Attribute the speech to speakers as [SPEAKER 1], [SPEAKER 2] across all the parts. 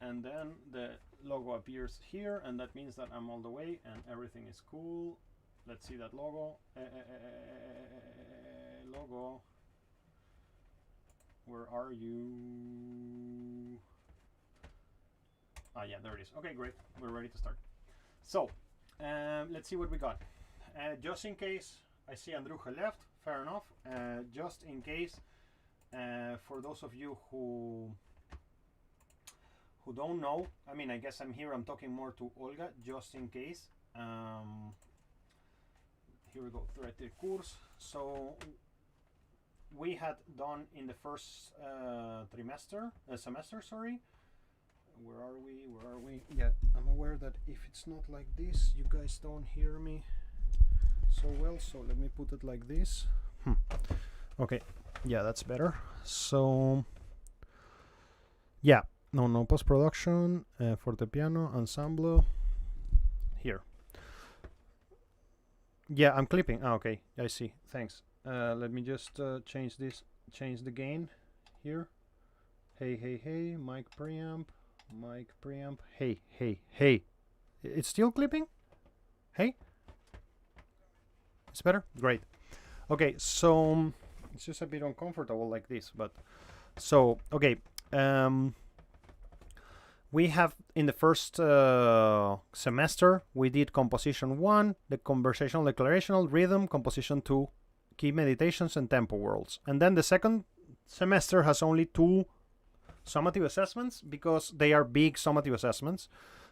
[SPEAKER 1] and then the logo appears here, and that means that I'm all the way and everything is cool. Let's see that logo. Logo. Where are you? Ah, yeah, there it is. Okay, great. We're ready to start. So, let's see what we got. Just in case, I see Andruja left. Fair enough. Just in case, for those of you who don't know, I mean, I guess I'm here. I'm talking more to Olga, just in case. Here we go. Thread course. So we had done in the first semester. Sorry. Where are we? Yeah, I'm aware that if it's not like this, you guys don't hear me so well. So let me put it like this. Okay, yeah, that's better. So yeah, no post-production, fortepiano, ensemble. Here. Yeah, I'm clipping. Okay, I see. Thanks. Let me just change this. Change the gain here. Hey, mic preamp. Hey. It's still clipping? Hey? It's better? Great. Okay, so it's just a bit uncomfortable like this, but so okay. We have in the first semester we did composition 1, the conversational declarational, rhythm, composition 2, key meditations and tempo worlds. And then the second semester has only 2 summative assessments because they are big summative assessments,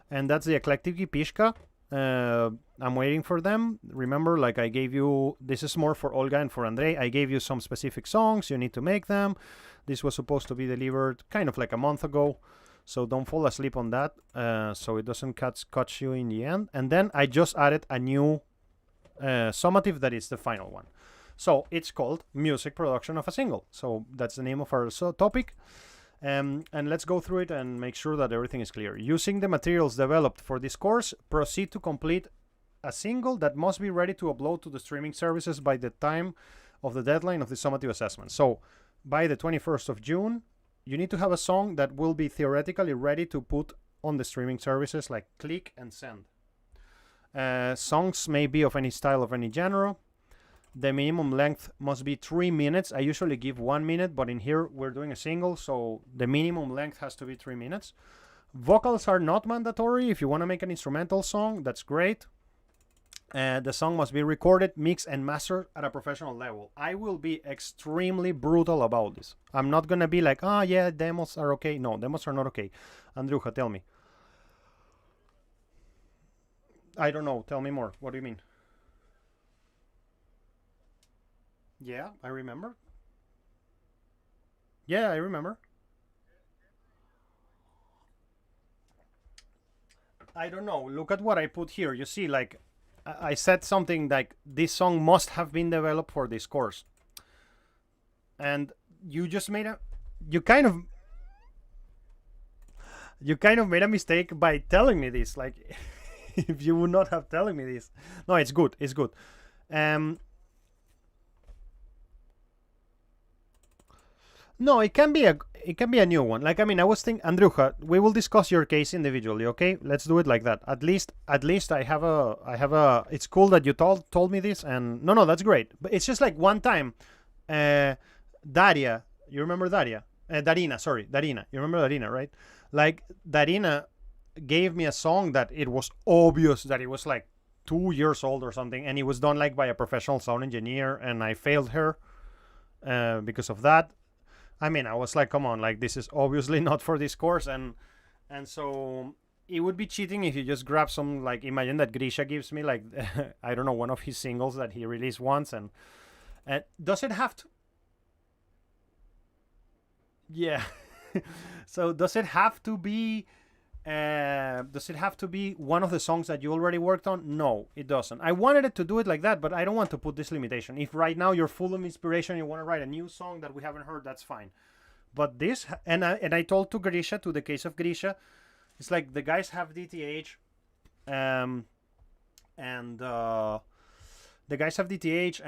[SPEAKER 1] and that's the eclectic pishka. I'm waiting for them. Remember, like I gave you, this is more for Olga and for Andrei. I gave you some specific songs. You need to make them. This was supposed to be delivered kind of like a month ago, so don't fall asleep on that, so it doesn't catch you in the end. And then I just added a new summative that is the final one. So it's called music production of a single. So that's the name of our topic. And let's go through it and make sure that everything is clear. Using the materials developed for this course, proceed to complete a single that must be ready to upload to the streaming services by the time of the deadline of the summative assessment. So by the 21st of June, you need to have a song that will be theoretically ready to put on the streaming services, like click and send. Songs may be of any style, of any genre. The minimum length must be 3 minutes. I usually give 1 minute, but in here we're doing a single, so the minimum length has to be 3 minutes. Vocals are not mandatory. If you want to make an instrumental song, that's great. The song must be recorded, mixed, and mastered at a professional level. I will be extremely brutal about this. I'm not going to be like, yeah, demos are okay. No, demos are not okay. Andruja, tell me. I don't know. Tell me more. What do you mean? Yeah, I remember. Yeah, I remember. I don't know. Look at what I put here. You see, like, I said something like this song must have been developed for this course. And you just made a... You kind of made a mistake by telling me this. Like, if you would not have telling me this. No, it's good. It's good. No, it can be a new one. Like, I mean, I was thinking, Andruja, we will discuss your case individually, okay? Let's do it like that. At least I have a it's cool that you told me this, and no, that's great. But it's just like one time, Daria, you remember Daria? Darina. You remember Darina, right? Like, Darina gave me a song that it was obvious that it was like 2 years old or something, and it was done like by a professional sound engineer, and I failed her because of that. I mean, I was like, come on, like, this is obviously not for this course, and so it would be cheating if you just grab some, like, imagine that Grisha gives me, like, I don't know, one of his singles that he released once, and does it have to... Yeah. So does it have to be one of the songs that you already worked on? No, it doesn't. I wanted it to do it like that, but I don't want to put this limitation. If right now you're full of inspiration, you want to write a new song that we haven't heard, that's fine. But this, and I told to Grisha, to the case of Grisha, it's like the guys have DTH, and the guys have DTH,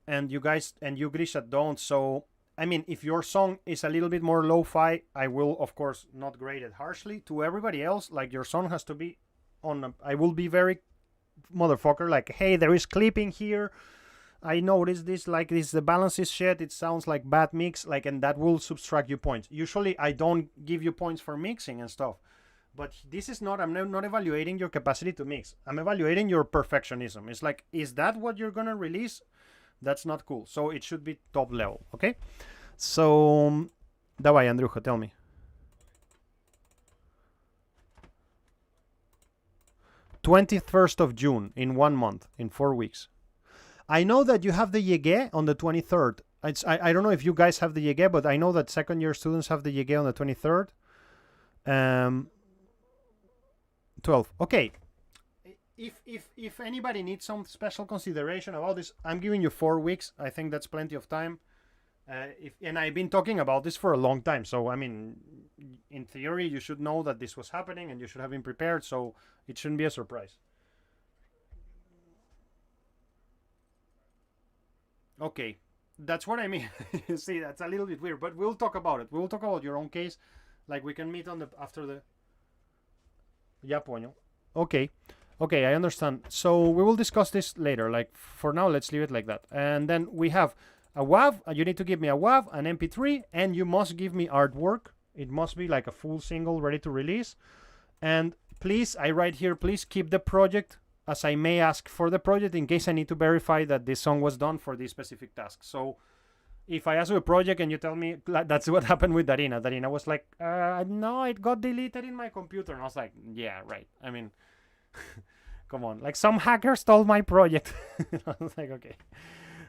[SPEAKER 1] and you guys and you Grisha don't. So I mean, if your song is a little bit more lo-fi, I will, of course, not grade it harshly. To everybody else, like, your song has to be on I will be very motherfucker, like, hey, there is clipping here. I noticed this, like, this, the balance is shit. It sounds like bad mix, like, and that will subtract you points. Usually, I don't give you points for mixing and stuff. But this is not, I'm not evaluating your capacity to mix. I'm evaluating your perfectionism. It's like, is that what you're gonna release? That's not cool. So it should be top level, okay? So, давай, Andruja, tell me. 21st of June, in 1 month, in 4 weeks. I know that you have the YG on the 23rd. I don't know if you guys have the YG, but I know that second year students have the YG on the 23rd. 12. Okay. If anybody needs some special consideration about this, I'm giving you 4 weeks. I think that's plenty of time. And I've been talking about this for a long time. So, I mean, in theory, you should know that this was happening and you should have been prepared. So it shouldn't be a surprise. Okay. That's what I mean. You see, that's a little bit weird, but we'll talk about it. We'll talk about your own case. Like, we can meet on the after the... Ya poño. Okay. Okay, I understand. So we will discuss this later. Like, for now, let's leave it like that. And then we have a WAV. You need to give me a WAV, an MP3, and you must give me artwork. It must be like a full single ready to release. And please, I write here, please keep the project, as I may ask for the project in case I need to verify that this song was done for this specific task. So if I ask you a project and you tell me, that's what happened with Darina. Darina was like, no, it got deleted in my computer. And I was like, yeah, right. I mean, come on. Like, some hacker stole my project. I was like, okay.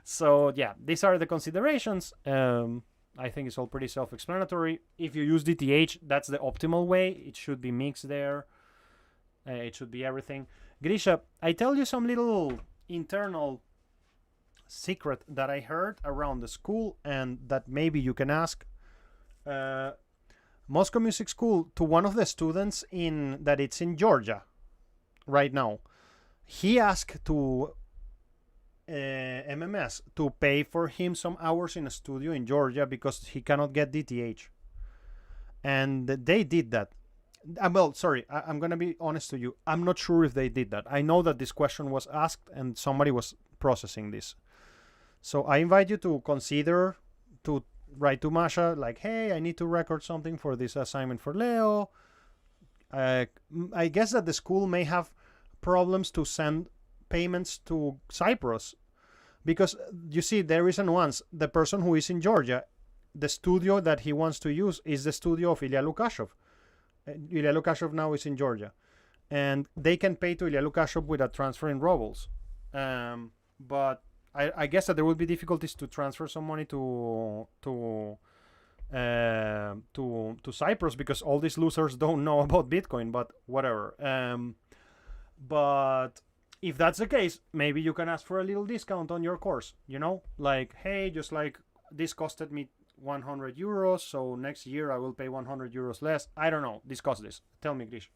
[SPEAKER 1] So, yeah, these are the considerations. I think it's all pretty self-explanatory. If you use DTH, that's the optimal way. It should be mixed there. It should be everything. Grisha, I tell you some little internal secret that I heard around the school and that maybe you can ask Moscow Music School to one of the students that it's in Georgia right now. He asked to MMS to pay for him some hours in a studio in Georgia because he cannot get DTH, and they did that. Well, sorry, I'm gonna be honest to you. I'm not sure if they did that. I know that this question was asked and somebody was processing this. So I invite you to consider to write to Masha like, hey, I need to record something for this assignment for Leo. I guess that the school may have problems to send payments to Cyprus because you see, there is a nuance. The person who is in Georgia, the studio that he wants to use is the studio of Ilya Lukashov. Ilya Lukashov now is in Georgia, and they can pay to Ilya Lukashov with a transfer in rubles. But I guess that there will be difficulties to transfer some money to Cyprus because all these losers don't know about Bitcoin. But whatever. But if that's the case, maybe you can ask for a little discount on your course. You know, like, hey, just like this costed me 100 euros, so next year I will pay 100 euros less. I don't know. Discuss this. Tell me, Grish.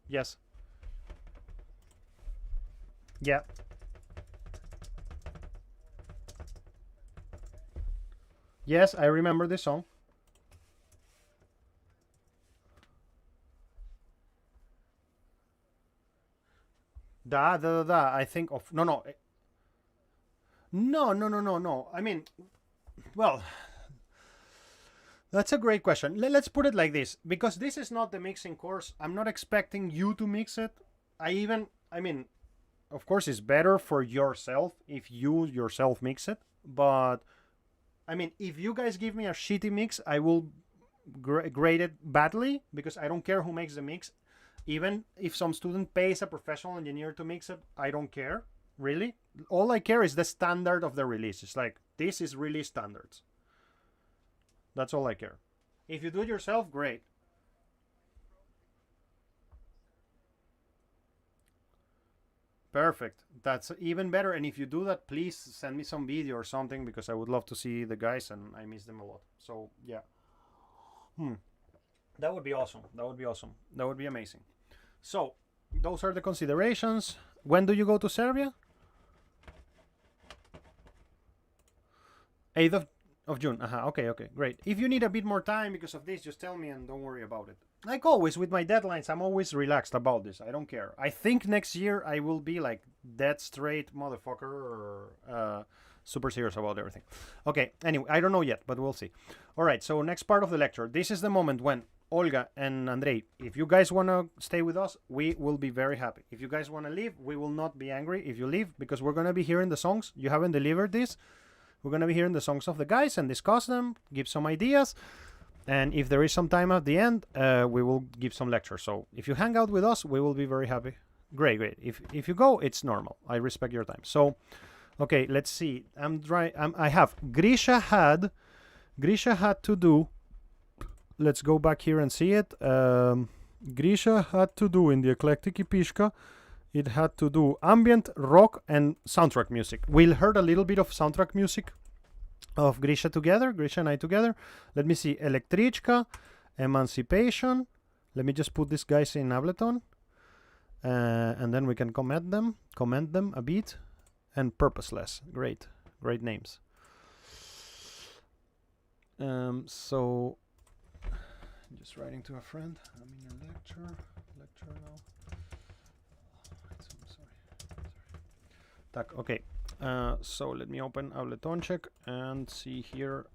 [SPEAKER 1] Yes. Yeah. Yes, I remember this song. I think of no. I mean, well, that's a great question. Let's put it like this, because this is not the mixing course. I'm not expecting you to mix it. I mean, of course, it's better for yourself if you yourself mix it. But I mean, if you guys give me a shitty mix, I will grade it badly because I don't care who makes the mix. Even if some student pays a professional engineer to mix it, I don't care, really. All I care is the standard of the release. It's like, this is release standards. That's all I care. If you do it yourself, great. Perfect. That's even better. And if you do that, please send me some video or something because I would love to see the guys and I miss them a lot. So, yeah. That would be awesome. That would be awesome. That would be amazing. So, those are the considerations. When do you go to Serbia? 8th of June. Okay, great. If you need a bit more time because of this, just tell me and don't worry about it. Like always with my deadlines, I'm always relaxed about this. I don't care. I think next year I will be like dead straight motherfucker or super serious about everything. Okay, anyway, I don't know yet, but we'll see. All right, so next part of the lecture. This is the moment when Olga and Andrei, if you guys want to stay with us, we will be very happy. If you guys want to leave, we will not be angry if you leave, because we're going to be hearing the songs. You haven't delivered this. We're going to be hearing the songs of the guys and discuss them, give some ideas. And if there is some time at the end, we will give some lectures. So if you hang out with us, we will be very happy. Great. If you go, it's normal. I respect your time. So, okay, let's see. I have Grisha had to do. Let's go back here and see it. Grisha had to do in the eclectic Ipishka. It had to do ambient, rock, and soundtrack music. We heard a little bit of soundtrack music of Grisha and I together. Let me see. Elektrichka, Emancipation. Let me just put these guys in Ableton. And then we can comment them a bit. And Purposeless. Great names. So, just writing to a friend. I'm in a lecture now. Sorry. Okay. So let me open Ableton check and see here.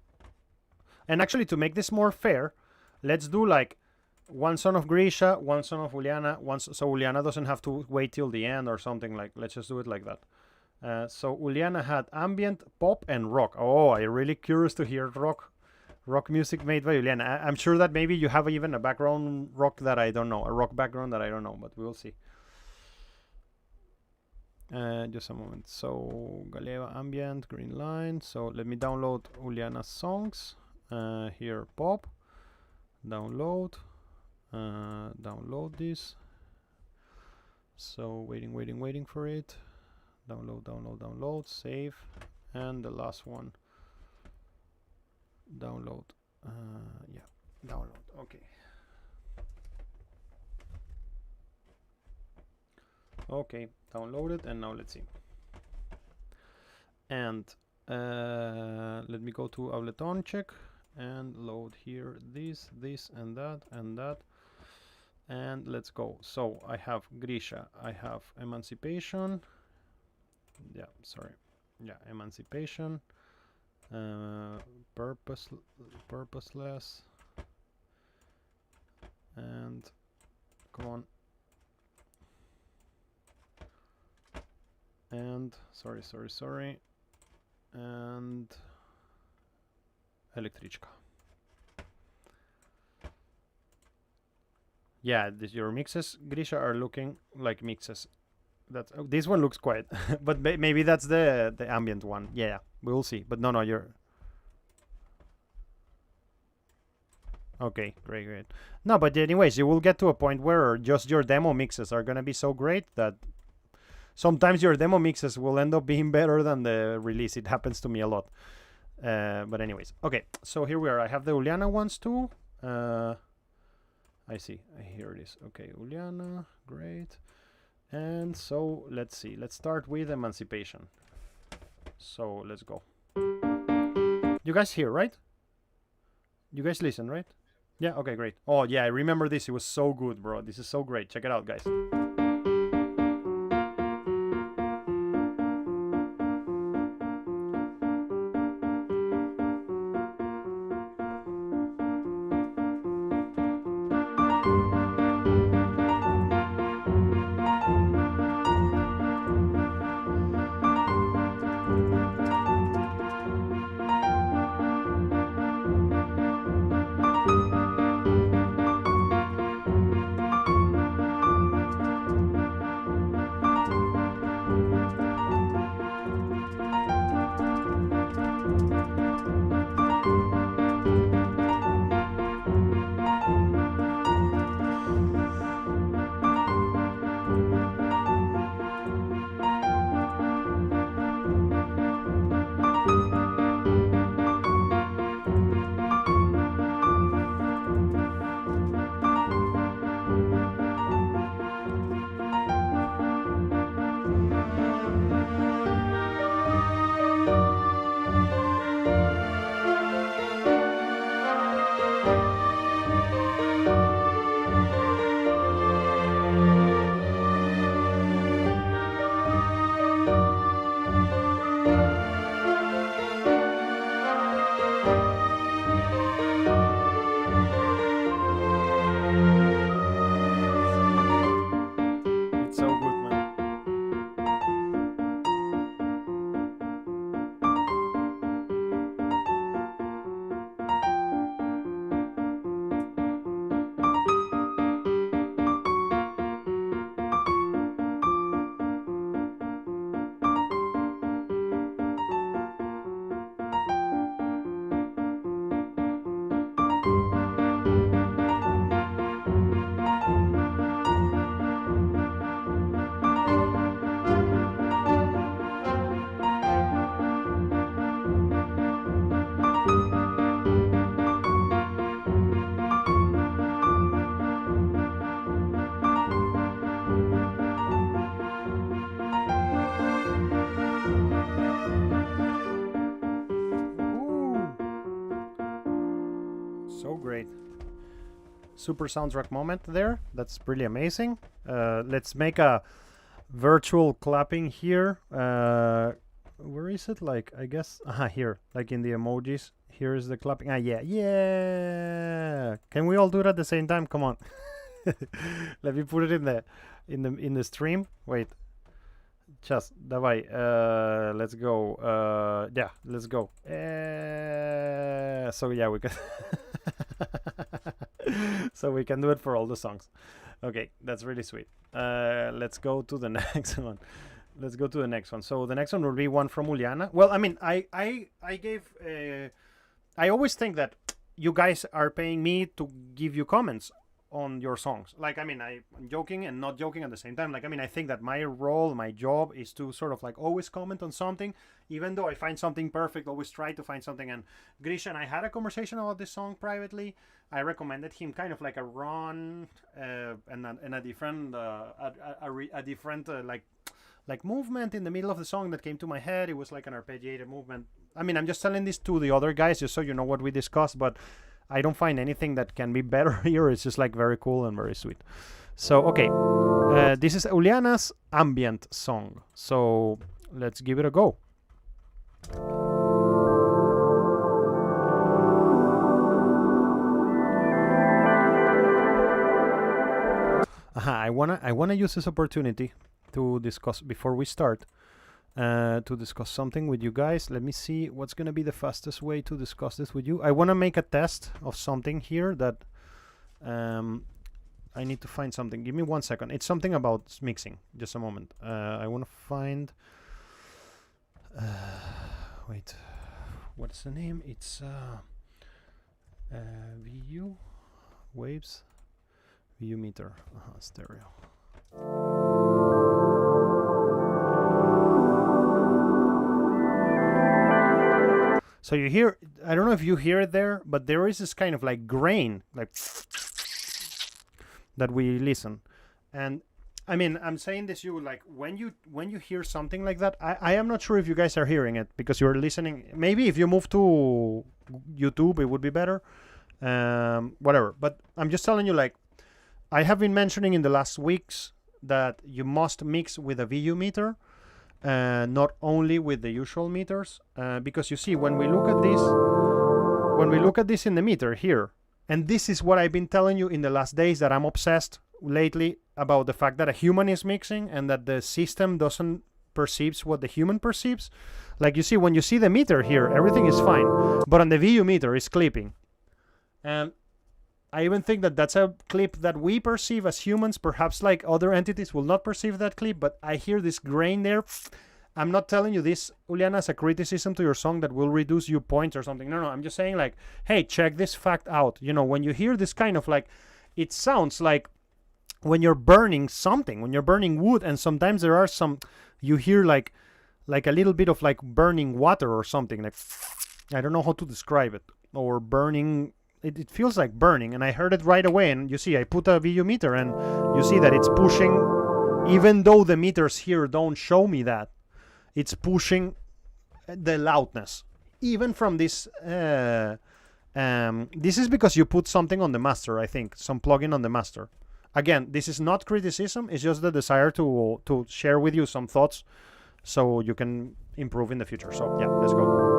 [SPEAKER 1] And actually, to make this more fair, let's do like one song of Grisha, one song of Uliana, so Uliana doesn't have to wait till the end or something. Like, let's just do it like that. So Uliana had ambient, pop, and rock. Oh, I'm really curious to hear rock music made by Uliana. I'm sure that maybe you have even a background rock that I don't know, a rock background that I don't know, but we will see. Just a moment. So Galeva ambient, green line. So let me download Uliana's songs. Here, pop. Download. Download this. So waiting for it. Download. Save. And the last one. Download. Yeah, download. Okay. Okay, downloaded, and now let's see. And let me go to Ableton check and load here this, and that, and let's go. So I have Grisha, I have Emancipation. Yeah, sorry. Yeah, Emancipation. Purposeless. And come on. And sorry, and Elektrichka. Yeah, your mixes, Grisha, are looking like mixes. That's this one looks quiet, but maybe that's the ambient one. Yeah, we will see. But no, you're okay. Great. No, but anyways, you will get to a point where just your demo mixes are gonna be so great that sometimes your demo mixes will end up being better than the release. It happens to me a lot. But anyways, okay. So here we are. I have the Uliana ones too. I see. Here it is. Okay, Uliana, great. And so let's see. Let's start with Emancipation. So let's go. You guys hear, right? You guys listen, right? Yeah. Okay, great. Oh yeah, I remember this. It was so good, bro. This is so great. Check it out, guys. So great. Super soundtrack moment there. That's really amazing. Let's make a virtual clapping here. Where is it? Like, I guess, here, like in the emojis. Here is the clapping. Yeah. Can we all do it at the same time? Come on. Let me put it in the stream. Wait. Just давай. Let's go. Yeah, let's go. So yeah, we can. So we can do it for all the songs. Okay, that's really sweet. Let's go to the next one. Let's go to the next one. So the next one will be one from Uliana. Well, I mean, I gave. I always think that you guys are paying me to give you comments on your songs. Like, I mean, I'm joking and not joking at the same time. Like, I mean, I think that my role, my job is to sort of like always comment on something, even though I find something perfect, always try to find something. And Grisha and I had a conversation about this song privately. I recommended him kind of like a run and a different like movement in the middle of the song that came to my head. It was like an arpeggiated movement. I mean, I'm just telling this to the other guys just so you know what we discussed, but I don't find anything that can be better here. It's just like very cool and very sweet. So, okay. This is Uliana's ambient song. So, let's give it a go. I wanna use this opportunity to discuss before we start. To discuss something with you guys. Let me see what's gonna be the fastest way to discuss this with you. I want to make a test of something here that I need to find something. Give me 1 second. It's something about mixing. Just a moment. I want to find wait, what's the name? It's VU waves VU meter stereo. So you hear, I don't know if you hear it there, but there is this kind of like grain, like that we listen. And I mean, I'm saying this, you like when you hear something like that, I am not sure if you guys are hearing it because you're listening. Maybe if you move to YouTube, it would be better. Whatever. But I'm just telling you, like, I have been mentioning in the last weeks that you must mix with a VU meter. Not only with the usual meters, because you see when we look at this in the meter here, and this is what I've been telling you in the last days, that I'm obsessed lately about the fact that a human is mixing and that the system doesn't perceives what the human perceives. Like, you see, when you see the meter here, everything is fine, but on the VU meter is clipping, and I even think that that's a clip that we perceive as humans. Perhaps like other entities will not perceive that clip, but I hear this grain there. I'm not telling you this, Uliana, as a criticism to your song that will reduce you points or something. No, I'm just saying, like, hey, check this fact out. You know, when you hear this kind of like, it sounds like when you're burning something, when you're burning wood, and sometimes there are some, you hear like a little bit of like burning water or something. Like, I don't know how to describe it. Or burning. It feels like burning, and I heard it right away. And you see, I put a VU meter, and you see that it's pushing, even though the meters here don't show me that, it's pushing the loudness, even from this. This is because you put something on the master, I think, some plugin on the master. Again, this is not criticism; it's just the desire to share with you some thoughts, so you can improve in the future. So yeah, let's go.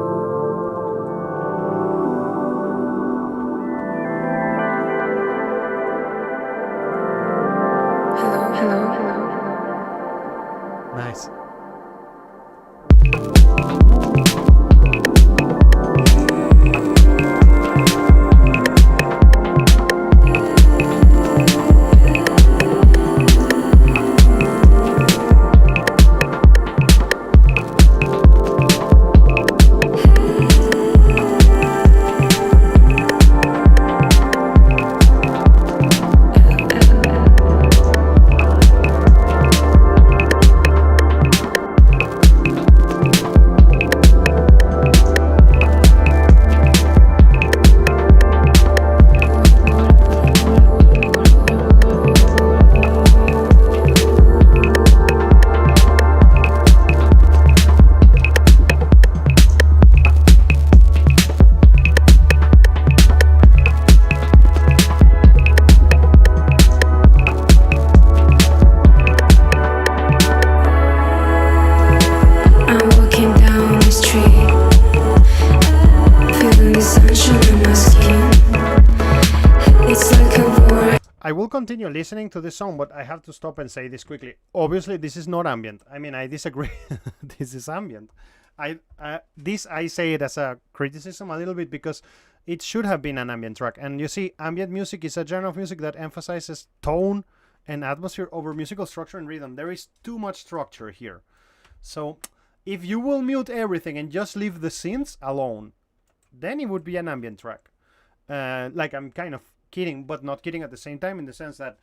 [SPEAKER 1] Nice. I will continue listening to this song, but I have to stop and say this quickly. Obviously, this is not ambient. I mean, I disagree. This is ambient. I say it as a criticism a little bit because it should have been an ambient track. And you see, ambient music is a genre of music that emphasizes tone and atmosphere over musical structure and rhythm. There is too much structure here. So if you will mute everything and just leave the synths alone, then it would be an ambient track. Like, I'm kind of kidding, but not kidding at the same time, in the sense that,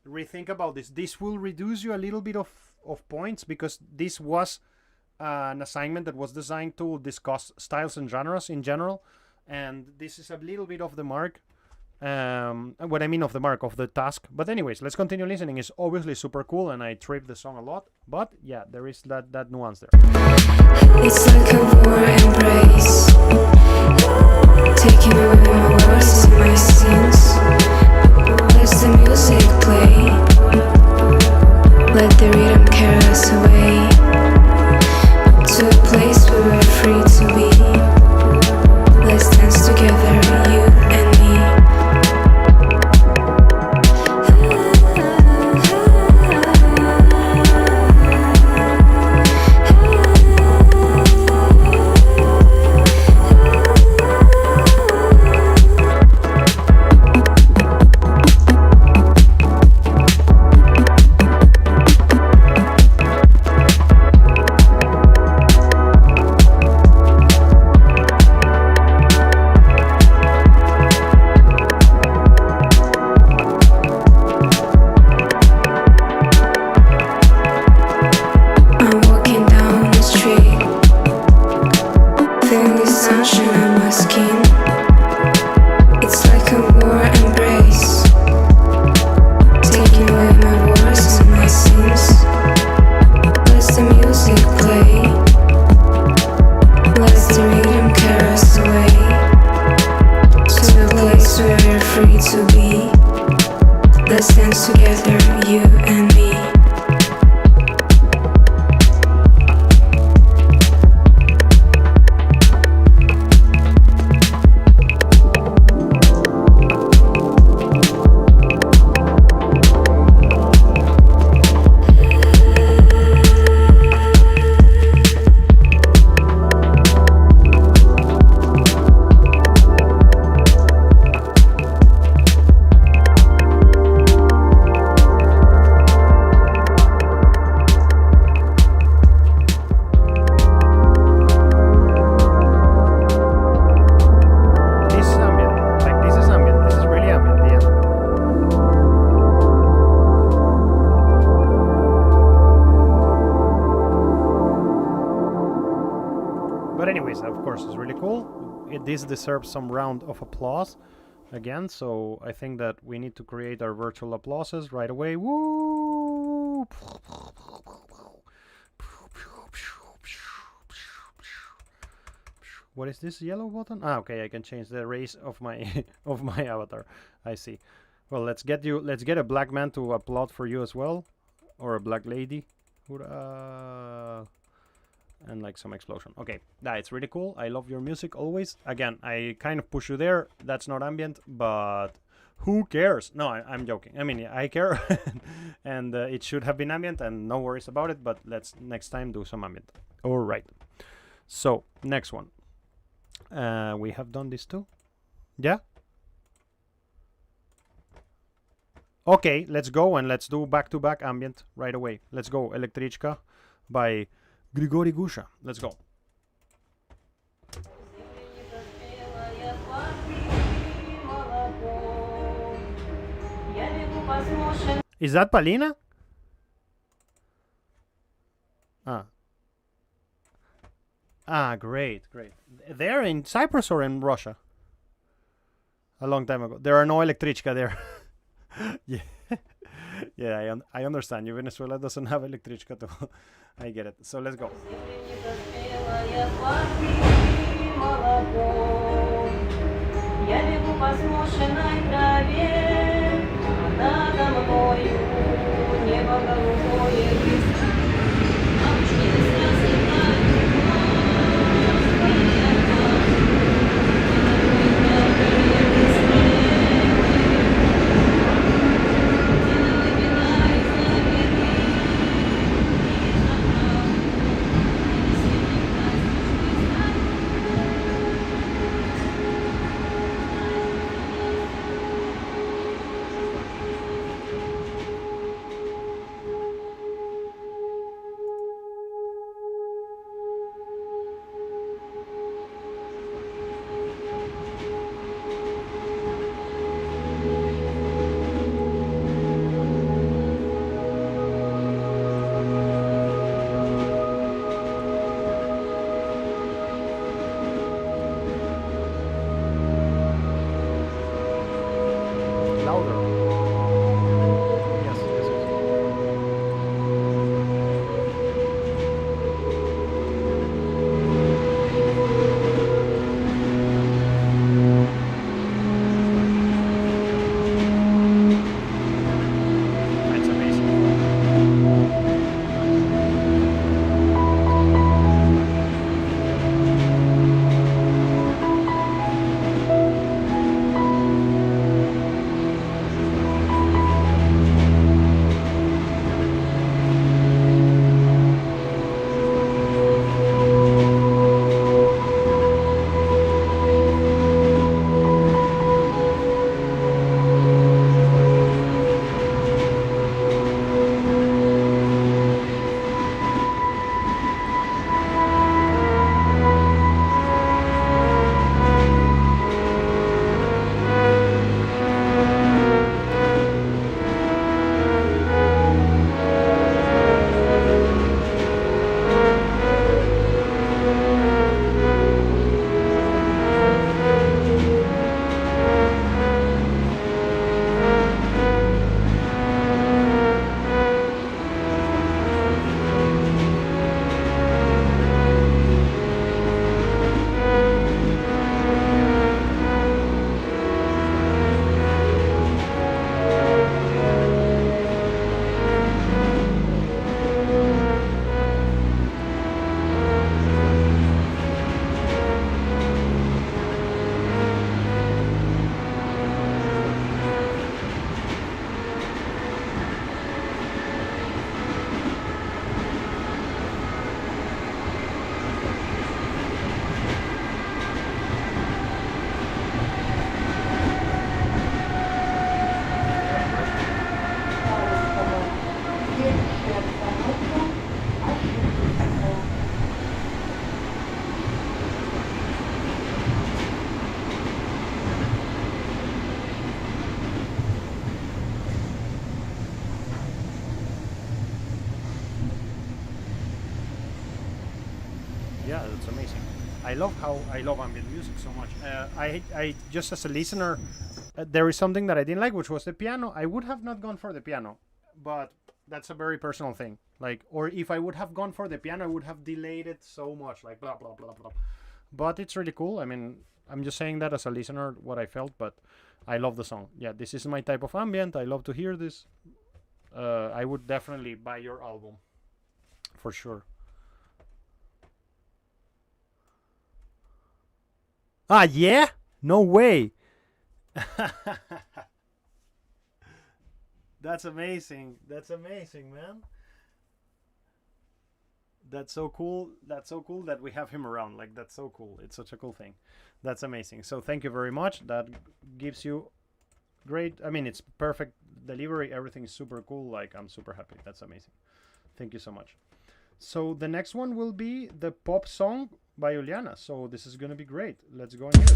[SPEAKER 1] rethink about this. This will reduce you a little bit of points, because this was an assignment that was designed to discuss styles and genres in general, and this is a little bit of the mark. What I mean of the mark of the task. But anyways, let's continue listening. It's obviously super cool, and I trip the song a lot, but yeah, there is that nuance there.
[SPEAKER 2] It's like a war embrace, taking away my words and my sins. Let the music play, let the rhythm carry us away to a place where we're free to be. Let's dance together, you and me.
[SPEAKER 1] This deserves some round of applause again, so I think that we need to create our virtual applauses right away. Woo! What is this yellow button? Ah, okay, I can change the race of my of my avatar. I see. Well, let's get a black man to applaud for you as well, or a black lady. Hurrah! And like some explosion. Okay, it's really cool. I love your music always. Again, I kind of push you there. That's not ambient, but who cares? No, I'm joking. I mean, I care, and it should have been ambient, and no worries about it. But let's next time do some ambient. All right. So next one. We have done this too. Yeah. Okay, let's go and let's do back-to-back ambient right away. Let's go. Elektrichka by Grigory Gusha. Let's go. Is that Palina? Great. They're in Cyprus or in Russia? A long time ago. There are no Elektrichka there. Yeah. Yeah, I understand you. Venezuela doesn't have Elektrichka too. I get it. So let's go. I love ambient music so much. I just as a listener, there is something that I didn't like, which was the piano. I would have not gone for the piano, but that's a very personal thing. Like, or if I would have gone for the piano, I would have delayed it so much, like blah blah blah blah. But it's really cool. I mean, I'm just saying that as a listener, what I felt, but I love the song. Yeah, this is my type of ambient. I love to hear this. I would definitely buy your album, for sure. Ah, yeah? No way. That's amazing. That's amazing, man. That's so cool. That's so cool that we have him around. Like, that's so cool. It's such a cool thing. That's amazing. So thank you very much. That gives you great, I mean, it's perfect delivery. Everything is super cool. Like, I'm super happy. That's amazing. Thank you so much. So the next one will be the pop song by Juliana. So this is going to be great. Let's go and hear it.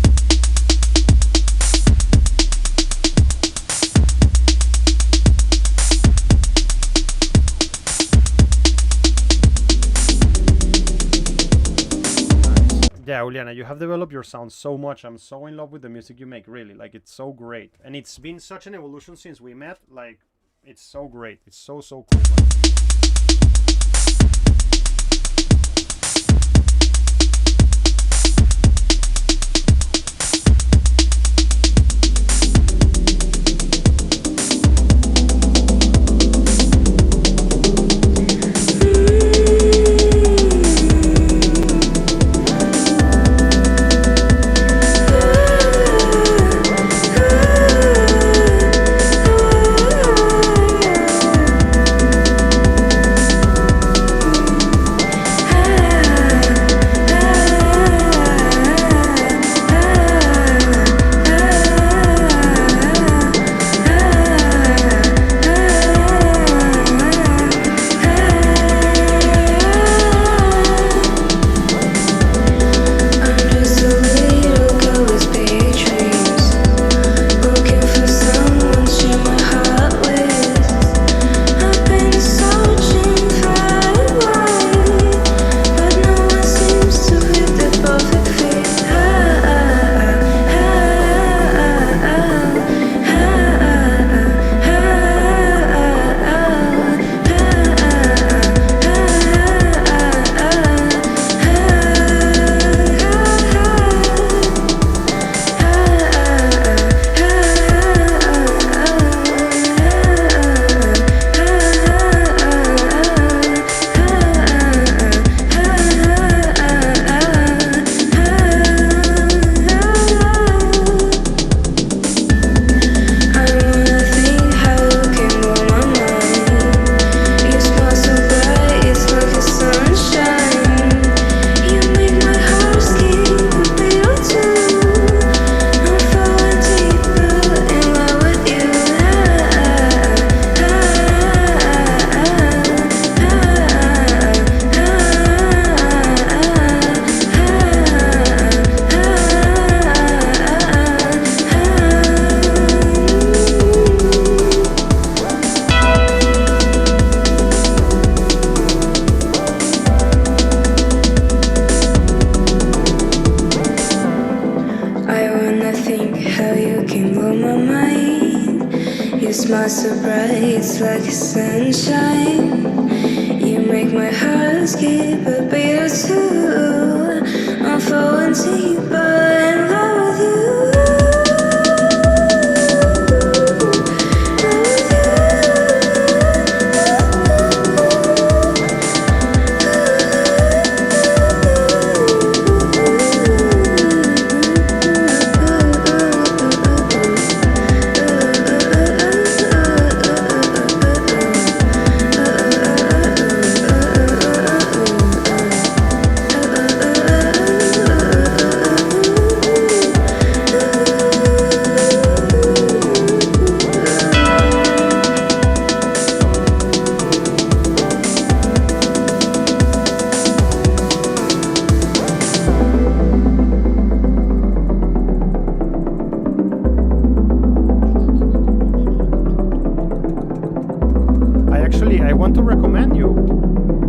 [SPEAKER 1] Yeah, Juliana, you have developed your sound so much. I'm so in love with the music you make, really. Like, it's so great. And it's been such an evolution since we met. Like, it's so great. It's so, so cool.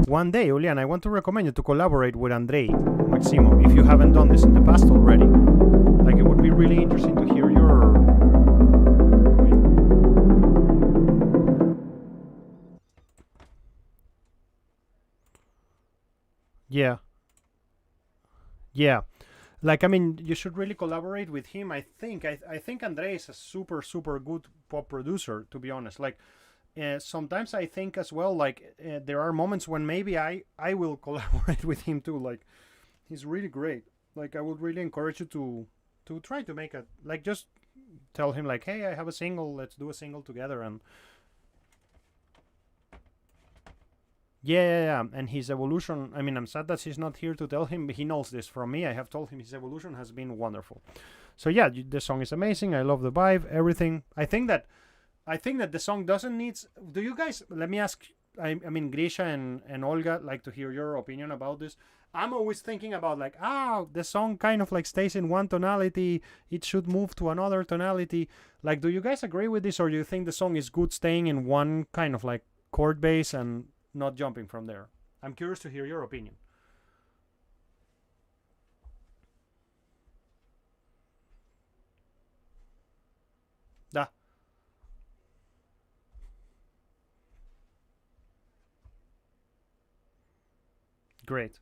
[SPEAKER 1] One day, Julian, I want to recommend you to collaborate with Andrei, Maximo, if you haven't done this in the past already. Like, it would be really interesting to hear your... Yeah. Yeah. Like, I mean, you should really collaborate with him. I think Andre is a super, super good pop producer, to be honest. Like, sometimes I think as well, like, there are moments when maybe I will collaborate with him too. Like, he's really great. Like, I would really encourage you to try to make a, like, just tell him, like, hey, I have a single, let's do a single together. And yeah. And his evolution, I mean, I'm sad that he's not here to tell him, but he knows this from me. I have told him his evolution has been wonderful. So yeah, the song is amazing. I love the vibe, everything. I think that the song doesn't need... Do you guys... Let me ask... I mean, Grisha and Olga, like to hear your opinion about this. I'm always thinking about, like, the song kind of like stays in one tonality. It should move to another tonality. Like, do you guys agree with this, or do you think the song is good staying in one kind of like chord base and not jumping from there? I'm curious to hear your opinion. Da. Great.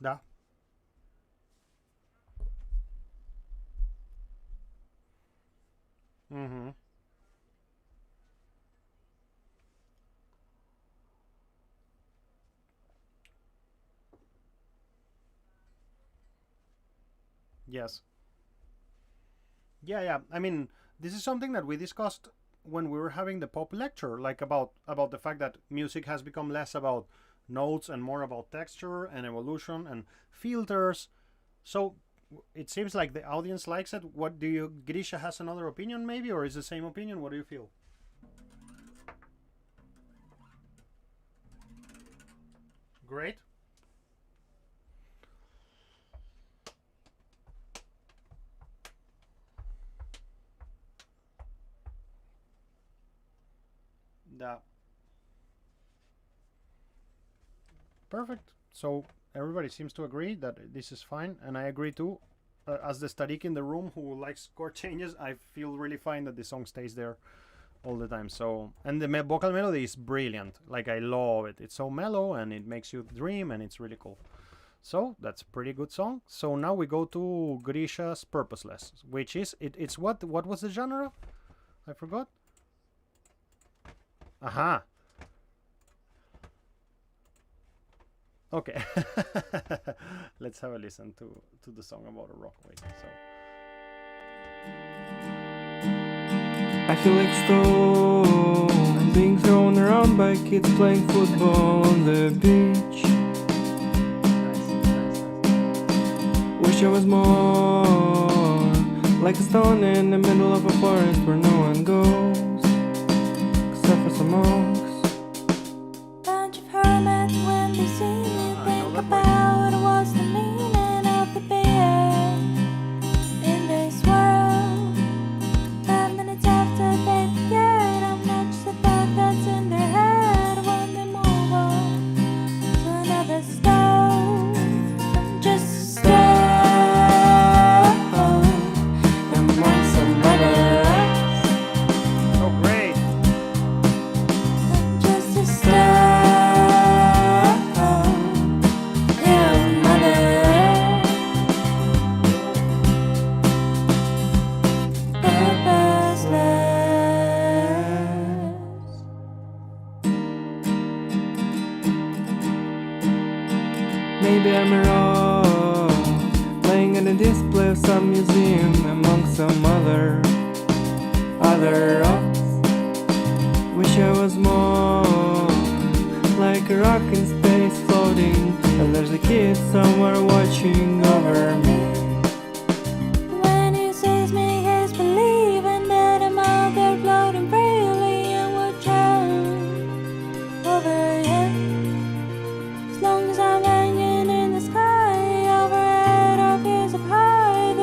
[SPEAKER 1] Da. Mm-hmm. Yes. Yeah. I mean, this is something that we discussed when we were having the pop lecture, like about the fact that music has become less about notes and more about texture and evolution and filters. So it seems like the audience likes it. What do you... Grisha has another opinion maybe, or is the same opinion? What do you feel? Great. Da. Perfect. So everybody seems to agree that this is fine, and I agree too. As the static in the room who likes chord changes, I feel really fine that the song stays there all the time. So, and the vocal melody is brilliant. Like, I love it. It's so mellow and it makes you dream, and it's really cool. So that's a pretty good song. So now we go to Grisha's Purposeless, which is it's what was the genre? I forgot. Aha. Okay. Let's have a listen to the song about a rock. Wait, so
[SPEAKER 3] I feel like stone being thrown around by kids playing football on the beach.
[SPEAKER 1] nice.
[SPEAKER 3] Wish I was more like a stone in the middle of a forest where no one goes, except for some monks.
[SPEAKER 2] Bunch of hermits when they see me think about what's the meaning of the being in this world. 5 minutes after they forget, I'm not just a thought that's in their head when they move on to another stone. I'm just a stone among some others.
[SPEAKER 1] Oh, great.
[SPEAKER 2] I'm just a stone in others. Purposeless.
[SPEAKER 3] Maybe I'm a rock laying in a display of some museum among some other rocks. Wish I was more like a rock in space floating, and there's a kid somewhere watching over me.
[SPEAKER 2] When he sees me, he's believing that I'm out there floating freely and would drown over him. As long as I'm hanging in the sky, overhead or kiss up high,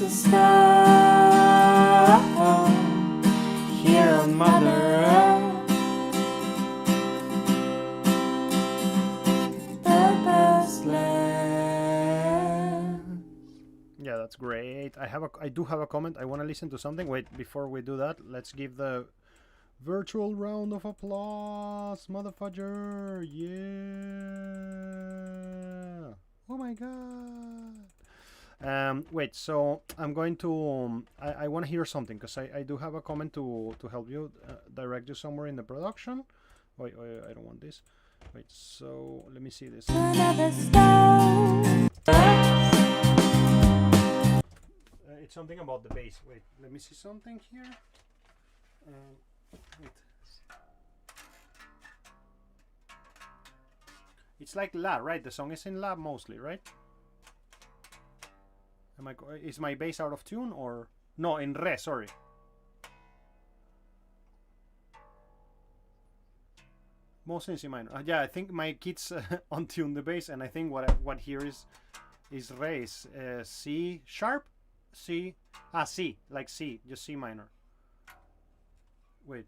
[SPEAKER 3] a star here on Mother Earth. Purposeless.
[SPEAKER 1] Yeah, that's great. I do have a comment. I want to listen to something. Wait, before we do that, let's give the virtual round of applause, motherfucker. Yeah. Oh my god. Wait, so I'm going to I want to hear something, because I do have a comment to help you, direct you somewhere in the production. Wait, I don't want this. Wait, so let me see this.
[SPEAKER 2] Another star.
[SPEAKER 1] It's something about the bass. Wait, let me see something here. Wait. It's like La, right? The song is in La mostly, right? Is my bass out of tune, or no, in Re? Sorry. Mostly in C minor. Yeah, I think my kids untune the bass, and I think what here is Re, is C sharp, C, C, like C, just C minor. Wait.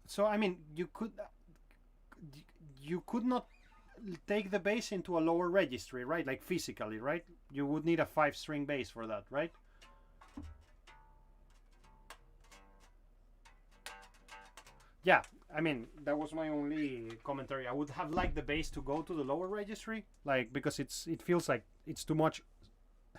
[SPEAKER 1] So I mean, you could not take the bass into a lower registry, right? Like physically, right? You would need a 5-string bass for that, right? Yeah, I mean, that was my only commentary. I would have liked the bass to go to the lower registry, like, because it feels like it's too much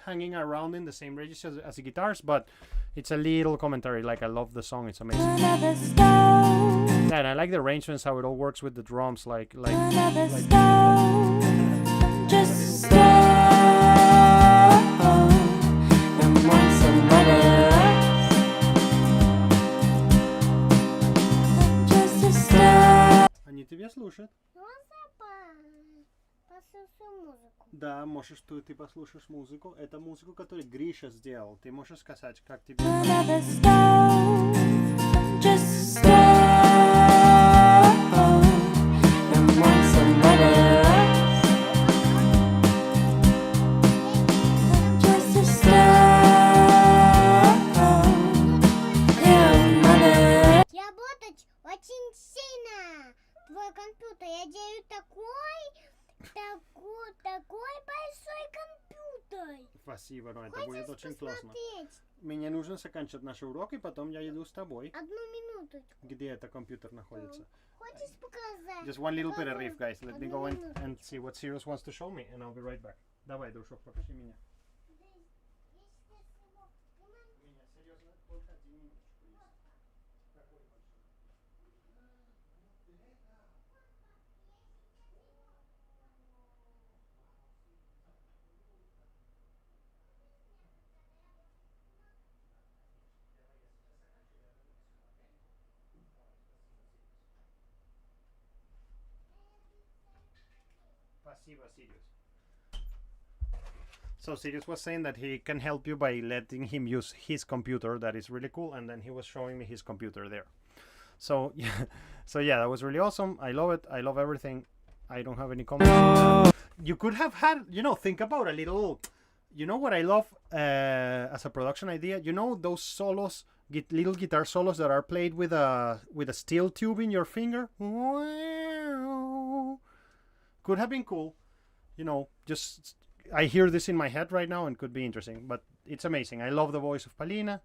[SPEAKER 1] hanging around in the same register as the guitars, but it's a little commentary. Like, I love the song, it's amazing.
[SPEAKER 2] Another star.
[SPEAKER 1] Yeah, and I like the arrangements, how it all works with the drums,
[SPEAKER 2] Another star. Just a star among some others. Just a star.
[SPEAKER 1] Они тебя слушают.
[SPEAKER 4] Послушаю музыку.
[SPEAKER 1] Да, можешь ты послушаешь музыку. Это музыку, которую Гриша сделал. Ты можешь сказать, как тебе...
[SPEAKER 2] Another star. Just a star among some others. Just a star in others.
[SPEAKER 4] Работать очень сильно. Твой компьютер. Я делаю такой большой компьютер.
[SPEAKER 1] Спасибо, но это
[SPEAKER 4] Хочешь
[SPEAKER 1] будет очень классно.
[SPEAKER 4] посмотреть?
[SPEAKER 1] Мне нужно заканчивать наши уроки, потом я иду с тобой.
[SPEAKER 4] Одну минуточку.
[SPEAKER 1] Где это компьютер находится?
[SPEAKER 4] Хочешь показать?
[SPEAKER 1] Just one little перерыв, guys. Let me go
[SPEAKER 4] Одну минуту.
[SPEAKER 1] and see what Sirius wants to show me, and I'll be right back. Давай, дружок, покажи меня. Меня серьезно только 1 минуточку есть. Такой большой. Спасибо, Sirius. So Sirius was saying that he can help you by letting him use his computer. That is really cool. And then he was showing me his computer there. So yeah, that was really awesome. I love it. I love everything. I don't have any comments. You could have had, think about a little. You know what I love as a production idea? You know those solos, little guitar solos that are played with a steel tube in your finger? Could have been cool. Just I hear this in my head right now and could be interesting, but it's amazing. I love the voice of Palina.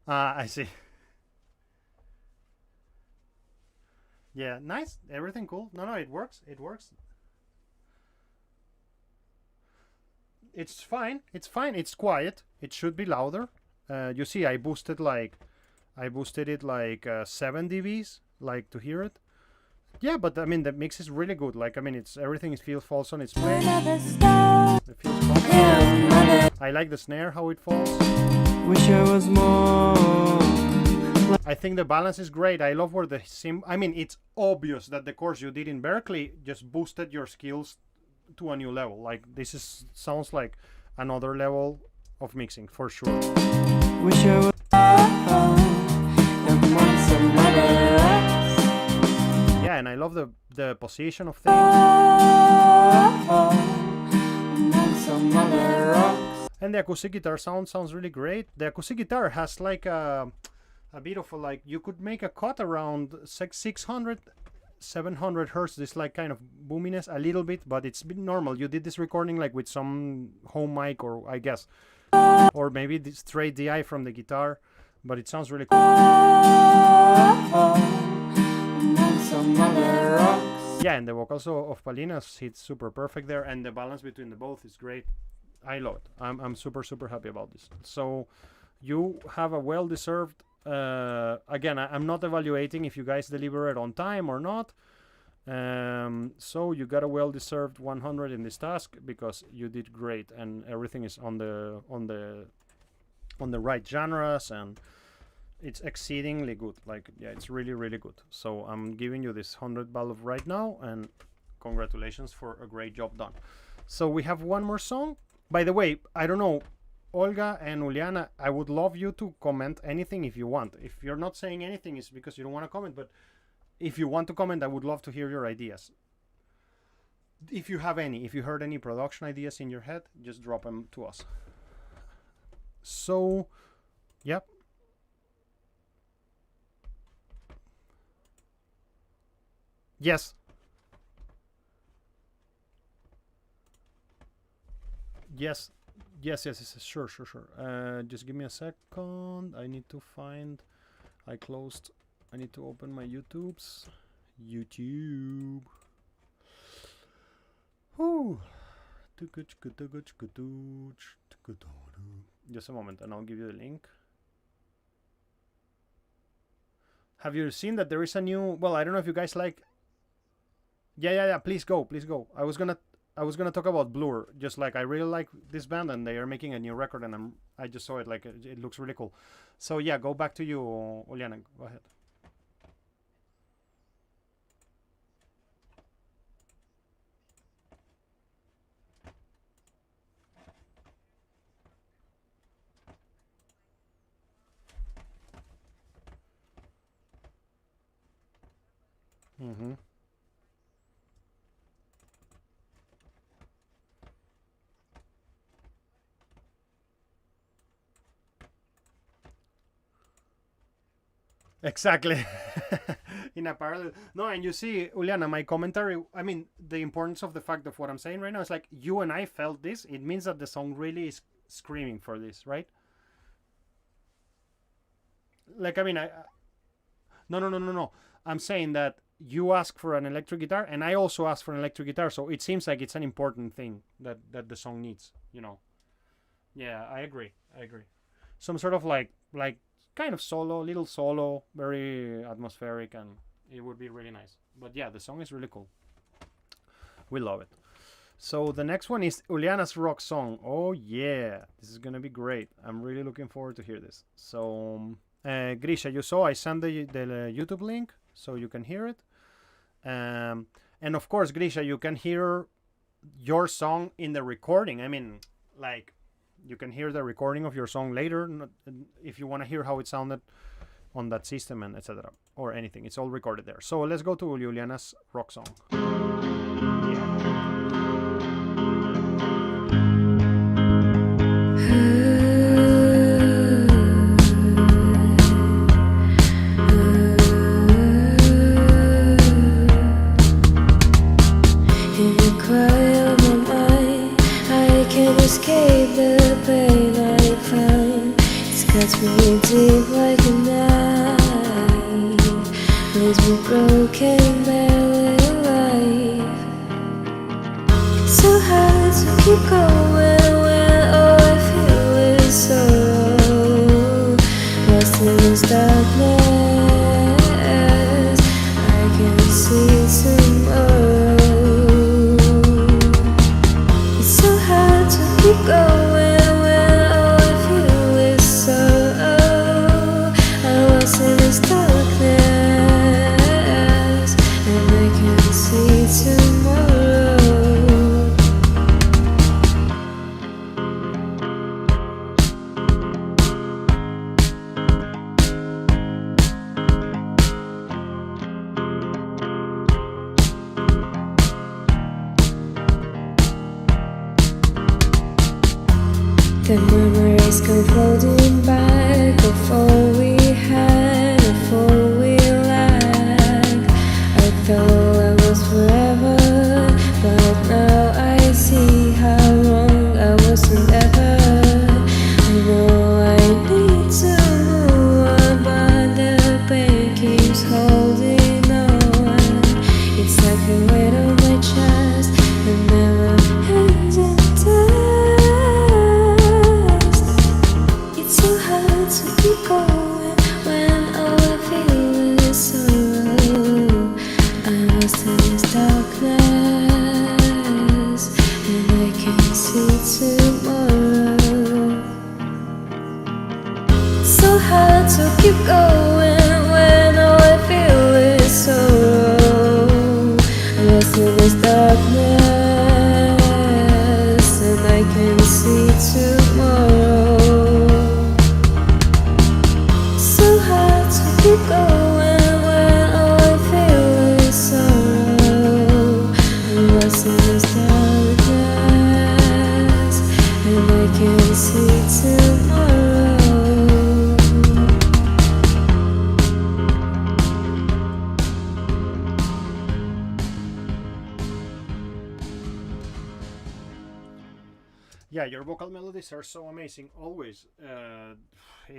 [SPEAKER 1] I see. Yeah, nice. Everything cool. No, it works. It works. It's fine. It's fine. It's quiet. It should be louder. You see, I boosted it like 7 dBs, like to hear it. Yeah, but I mean the mix is really good. Like I mean, everything falls on its place.
[SPEAKER 2] Another star.
[SPEAKER 1] It feels comfortable. I like the snare, how it falls.
[SPEAKER 3] Wish I was more.
[SPEAKER 1] I think the balance is great. I love where I mean, it's obvious that the course you did in Berkeley just boosted your skills to a new level. Like this sounds like another level of mixing for sure.
[SPEAKER 3] Wish I was among some others.
[SPEAKER 1] and I love the position of things.
[SPEAKER 3] Among some other rocks.
[SPEAKER 1] And the acoustic guitar sounds really great. The acoustic guitar has like a bit of a, like, you could make a cut around 600, 700 hertz. This like kind of boominess a little bit, but it's been normal. You did this recording like with some home mic, or I guess, or maybe the straight DI from the guitar, but it sounds really cool.
[SPEAKER 3] Among some other rocks.
[SPEAKER 1] Yeah, and the vocals of Palina's hit super perfect there, and the balance between the both is great. I love it. I'm super happy about this. So you have a well-deserved, again, I'm not evaluating if you guys deliver it on time or not. So you got a well-deserved 100 in this task, because you did great, and everything is on the right genres, and it's exceedingly good. Like, yeah, it's really good. So I'm giving you this 100 valve right now, and congratulations for a great job done. So we have one more song. By the way, I don't know, Olga and Uliana, I would love you to comment anything if you want. If you're not saying anything, it's because you don't want to comment, but if you want to comment, I would love to hear your ideas. If you have any, if you heard any production ideas in your head, just drop them to us. So, yep. Yes. Yes. Sure. Just give me a second. I need to find. I need to open my YouTube. Whew. Just a moment, and I'll give you the link. Have you seen that there is a new? Well, I don't know if you guys like. Yeah. Please go. I was gonna talk about Blur. Just like, I really like this band, and they are making a new record, and I just saw it. Like, it looks really cool. So yeah, go back to you, Uliana. Go ahead. Mm-hmm. Exactly. In a parallel. No, and you see, Uliana, my commentary, I mean, the importance of the fact of what I'm saying right now is like, you and I felt this. It means that the song really is screaming for this, right? Like, I mean, No. I'm saying that you ask for an electric guitar, and I also ask for an electric guitar, so it seems like it's an important thing that the song needs, you know. Yeah, I agree. Some sort of like kind of little solo, very atmospheric, and it would be really nice. But yeah, the song is really cool. We love it. So the next one is Uliana's rock song. Oh yeah, this is gonna be great. I'm really looking forward to hear this. So Grisha, you saw I sent the YouTube link so you can hear it. And of course, Grisha, you can hear your song in the recording. I mean, like, you can hear the recording of your song later if you want to hear how it sounded on that system, and etc. or anything. It's all recorded there. So let's go to Uliana's rock song.
[SPEAKER 2] Escape the pain I find. It's cuts me deep like a knife, leaves me broken, barely alive. days come floating back of all we had, of all we lacked. I thought I was forever, but now I see how wrong I wasn't ever. I know I need to move on, but the pain keeps holding on. It's like a weight on my chest that never ends in dust. It's so hard to keep going when all I feel is sorrow. I'm lost in this darkness, and I can't see tomorrow. It's so hard to keep going when all I feel is sorrow. I'm lost in this darkness, and I can't see tomorrow. So hard to keep going when all I feel is sorrow. I'm lost in this darkness, and I can't see tomorrow.
[SPEAKER 1] Yeah, your vocal melodies are so amazing always.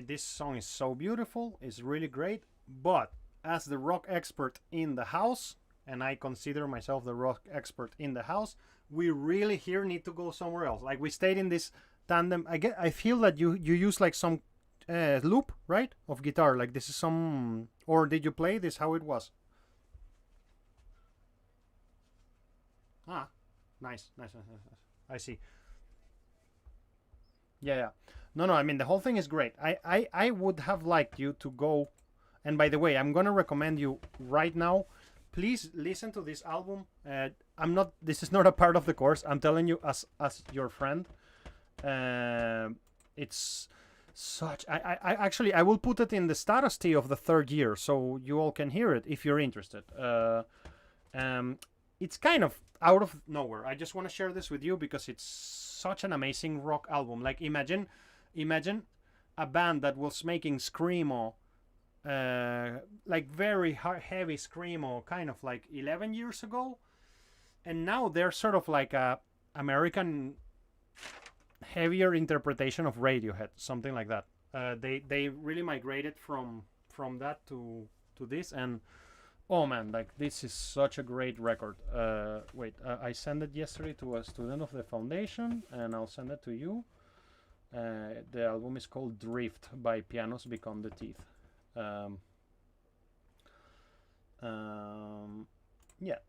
[SPEAKER 1] This song is so beautiful, it's really great, but as the rock expert in the house, and I consider myself the rock expert in the house, we really here need to go somewhere else. Like we stayed in this tandem. I feel that you use like some loop, right, of guitar. Like this is some, or did you play this how it was? Ah, nice. I see. Yeah. No, I mean the whole thing is great. I would have liked you to go, and by the way, I'm gonna recommend you right now. Please listen to this album. This is not a part of the course. I'm telling you as your friend. It's such. I actually I will put it in the status T of the third year, so you all can hear it if you're interested. It's kind of out of nowhere. I just want to share this with you because it's such an amazing rock album. Like imagine a band that was making screamo, like very heavy screamo, kind of like 11 years ago, and now they're sort of like a American heavier interpretation of Radiohead, something like that. They really migrated from that to this, and oh man, like this is such a great record. Wait, I sent it yesterday to a student of the foundation, and I'll send it to you. The album is called Drift by Pianos Become the Teeth. Yeah,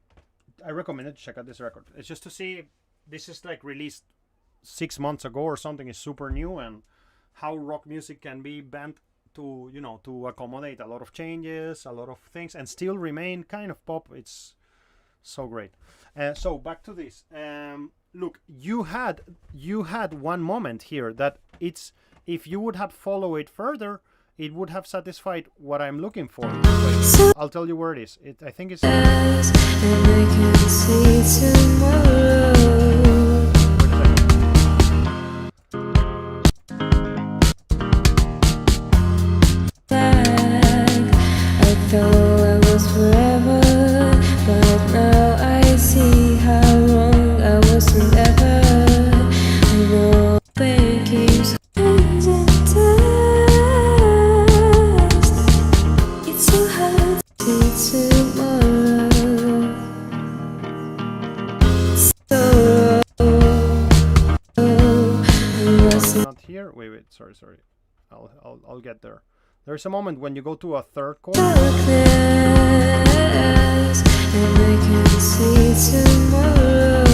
[SPEAKER 1] I recommend it to check out this record. It's just to see, this is like released 6 months ago or something, is super new, and how rock music can be bent to, you know, to accommodate a lot of changes, a lot of things, and still remain kind of pop. It's so great. So back to this. Look, you had one moment here that it's, if you would have followed it further, it would have satisfied what I'm looking for. Wait, I'll tell you where it is. I think it's.
[SPEAKER 2] And I can see tomorrow. I thought I was forever, but now I see how wrong I wasn't ever. I know pain keeps hands in dust. It's so hard to see tomorrow.
[SPEAKER 1] Not here. Wait. Sorry. I'll get there. There's a moment when you go to a third chord.
[SPEAKER 2] Darkness, and I can see tomorrow.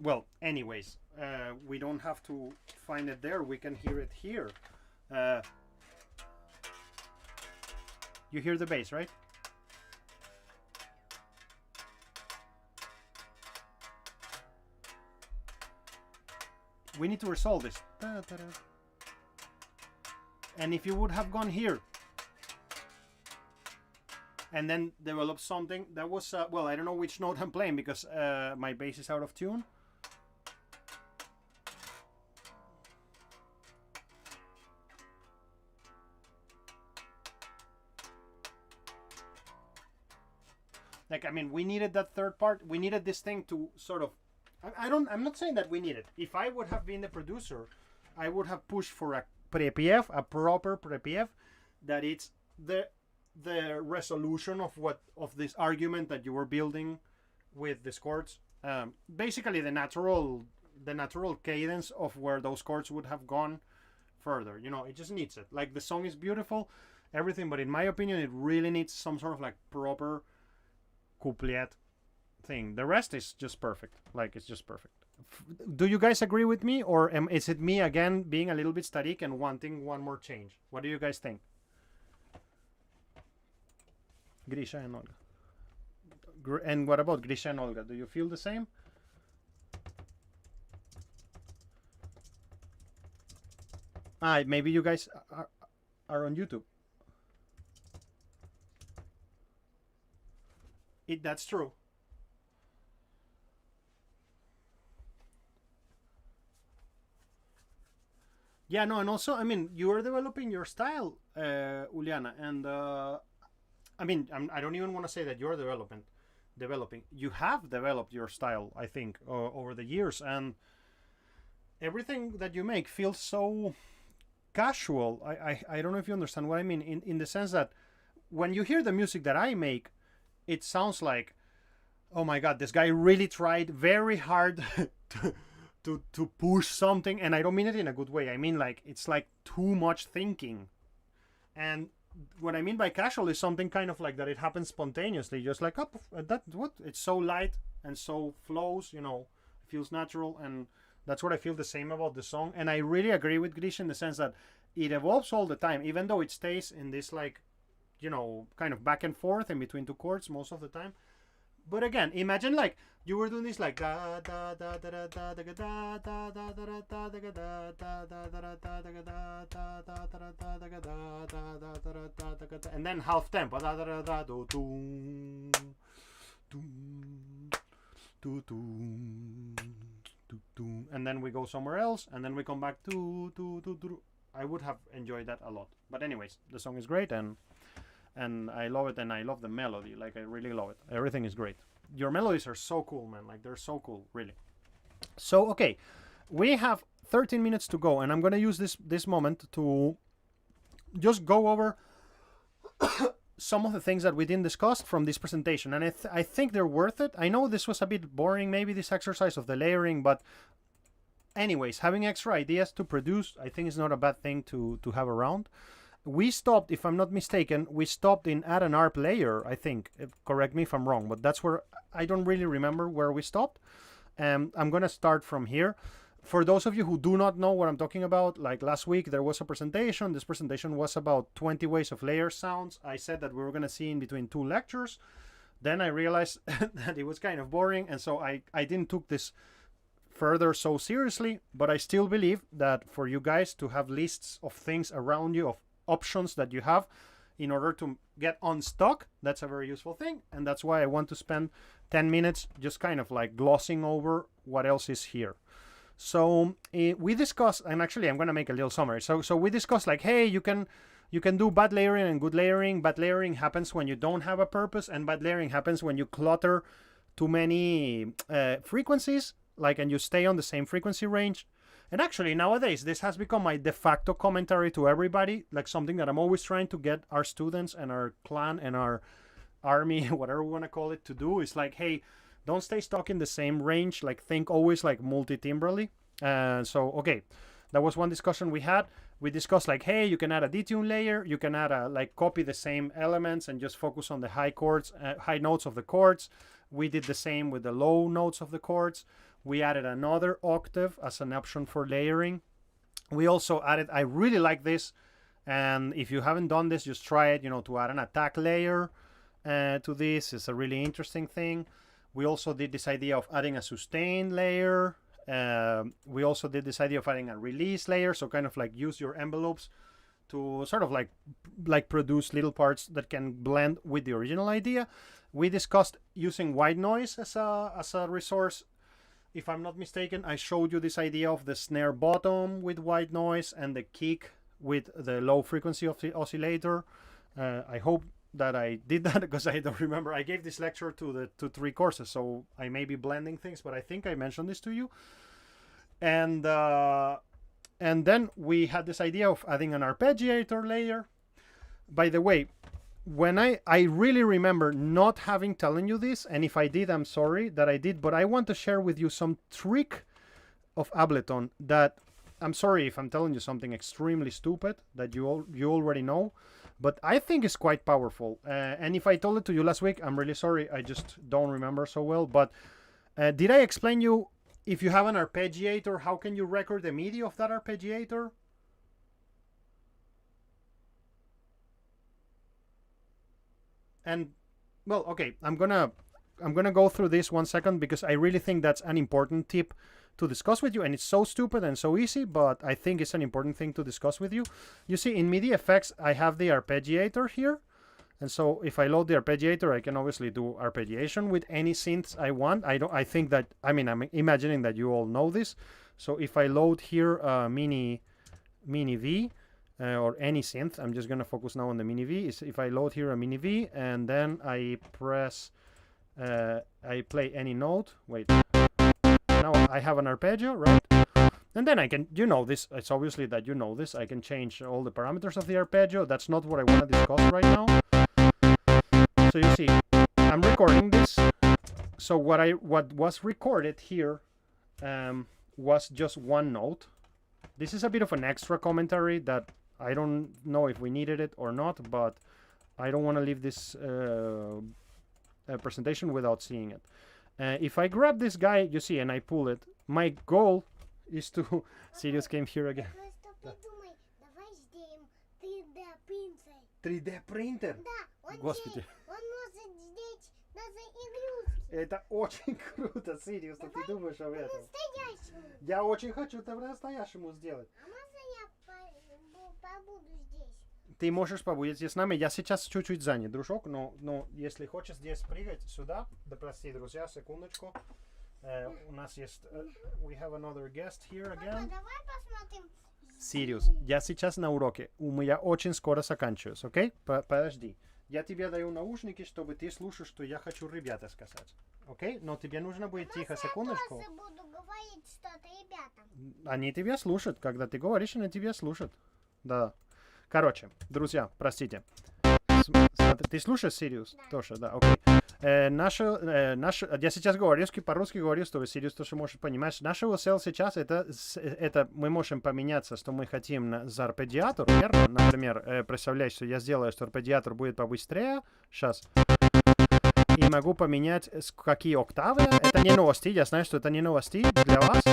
[SPEAKER 1] Well, anyways, we don't have to find it there. We can hear it here. You hear the bass, right? We need to resolve this. And if you would have gone here and then develop something that was well, I don't know which note I'm playing because my bass is out of tune. Like, I mean, we needed that third part. We needed this thing to sort of. I'm not saying that we need it. If I would have been the producer, I would have pushed for a prepiev, a proper prepiev, that it's the resolution of this argument that you were building with these chords. Basically, the natural cadence of where those chords would have gone further. You know, it just needs it. Like, the song is beautiful, everything, but in my opinion, it really needs some sort of like proper couplet thing. The rest is just perfect. Like, it's just perfect. Do you guys agree with me, or is it me again being a little bit static and wanting one more change? What do you guys think? Grisha and Olga. And what about Grisha and Olga? Do you feel the same? Maybe you guys are on YouTube. That's true. Yeah, no, and also, I mean, you are developing your style, Uliana, and I mean, I don't even want to say that you're developing. You have developed your style, I think, over the years, and everything that you make feels so casual. I don't know if you understand what I mean, in the sense that when you hear the music that I make, it sounds like, oh my god, this guy really tried very hard to push something, and I don't mean it in a good way. I mean, like, it's like too much thinking. And what I mean by casual is something kind of like that it happens spontaneously, just like, oh, it's so light and so flows, you know, feels natural, and that's what I feel the same about the song. And I really agree with Grisha in the sense that it evolves all the time, even though it stays in this, like, you know, kind of back and forth in between two chords most of the time. But again, imagine like you were doing this like da da da da da da da da da da da da da da da, and then half tempo, and then we go somewhere else, and then we come back to. I would have enjoyed that a lot. But anyways, the song is great, and I love it, and I love the melody. Like, I really love it. Everything is great. Your melodies are so cool, man. Like, they're so cool, really. So, okay, we have 13 minutes to go, and I'm gonna use this moment to just go over some of the things that we didn't discuss from this presentation, and I think they're worth it. I know this was a bit boring, maybe, this exercise of the layering, but anyways, having extra ideas to produce, I think is not a bad thing to have around. We stopped, if I'm not mistaken, we stopped in add an ARP layer, I think. Correct me if I'm wrong, but that's where, I don't really remember where we stopped. I'm going to start from here. For those of you who do not know what I'm talking about, like last week there was a presentation. This presentation was about 20 ways of layer sounds. I said that we were going to see in between two lectures. Then I realized that it was kind of boring, and so I didn't took this further so seriously, but I still believe that for you guys to have lists of things around you, of options that you have in order to get unstuck, that's a very useful thing, and that's why I want to spend 10 minutes just kind of like glossing over what else is here. So we discussed, and actually I'm going to make a little summary. So we discussed like, hey, you can do bad layering and good layering. Bad layering happens when you don't have a purpose, and bad layering happens when you clutter too many frequencies, like, and you stay on the same frequency range. And actually, nowadays, this has become my de facto commentary to everybody, like something that I'm always trying to get our students and our clan and our army, whatever we want to call it, to do. Is like, hey, don't stay stuck in the same range. Like, think always like multi-timbrally. So, okay, that was one discussion we had. We discussed like, hey, you can add a detune layer. You can add a, like, copy the same elements and just focus on the high chords, high notes of the chords. We did the same with the low notes of the chords. We added another octave as an option for layering. We also added, I really like this, and if you haven't done this, just try it, you know, to add an attack layer to this. It's a really interesting thing. We also did this idea of adding a sustain layer. We also did this idea of adding a release layer, so kind of like use your envelopes to sort of like produce little parts that can blend with the original idea. We discussed using white noise as a resource. If I'm not mistaken, I showed you this idea of the snare bottom with white noise and the kick with the low frequency of the oscillator. I hope that I did that because I don't remember. I gave this lecture to 3 courses, so I may be blending things, but I think I mentioned this to you. And then we had this idea of adding an arpeggiator layer. By the way, when I really remember not having telling you this, and if I did, I'm sorry that I did, but I want to share with you some trick of Ableton that I'm sorry if I'm telling you something extremely stupid that you already know, but I think it's quite powerful. And if I told it to you last week, I'm really sorry. I just don't remember so well. But did I explain you if you have an arpeggiator, how can you record the MIDI of that arpeggiator? And well, okay, I'm gonna go through this 1 second because I really think that's an important tip to discuss with you, and it's so stupid and so easy, but I think it's an important thing to discuss with you. You see, in MIDI effects, I have the arpeggiator here, and so if I load the arpeggiator, I can obviously do arpeggiation with any synths I want. I think that, I mean, I'm imagining that you all know this. So if I load here Mini V, or any synth, I'm just gonna focus now on the Mini V. If I load here a Mini V and then I press, I play any note. Wait, now I have an arpeggio, right? And then I can, you know this, it's obviously that you know this, I can change all the parameters of the arpeggio. That's not what I want to discuss right now. So you see, I'm recording this. So what was recorded here was just one note. This is a bit of an extra commentary that I don't know if we needed it or not, but I don't want to leave this presentation without seeing it. If I grab this guy, you see, and I pull it, my goal is to... Sirius came here again. 3D принтер?
[SPEAKER 4] Да,
[SPEAKER 1] Господи.
[SPEAKER 4] он может здесь даже игрушки.
[SPEAKER 1] Это очень круто, Сириус, ты думаешь об этом?
[SPEAKER 4] По-настоящему.
[SPEAKER 1] Я очень хочу это по-настоящему сделать.
[SPEAKER 4] А можно я побуду здесь?
[SPEAKER 1] Ты можешь побудить здесь с нами. Я сейчас чуть-чуть занят, дружок, но если хочешь здесь прыгать сюда, да прости, друзья, секундочку. У нас есть... we have another guest here again.
[SPEAKER 4] Папа, давай посмотрим.
[SPEAKER 1] Сириус, я сейчас на уроке. Я очень скоро заканчиваюсь, окей? Подожди. Я тебе даю наушники, чтобы ты слушал, что я хочу ребята сказать. Окей? Но тебе нужно будет тихо, секундочку.
[SPEAKER 4] Я тоже буду говорить что-то ребятам.
[SPEAKER 1] Они тебя слушают. Когда ты говоришь, они тебя слушают. Да. Короче, друзья, простите. Смотри, ты слушаешь, Сириус?
[SPEAKER 4] Да.
[SPEAKER 1] Тоже, да, окей. Я сейчас говорю, по-русски говорю, чтобы Сириус тоже может понимать. Наша цель сейчас это мы можем поменяться, что мы хотим за арпегgiator, верно? Например, представляешь, что я сделаю, что арпегgiator будет побыстрее. Сейчас. И могу поменять, какие октавы. Это не новости, я знаю, что это не новости для вас.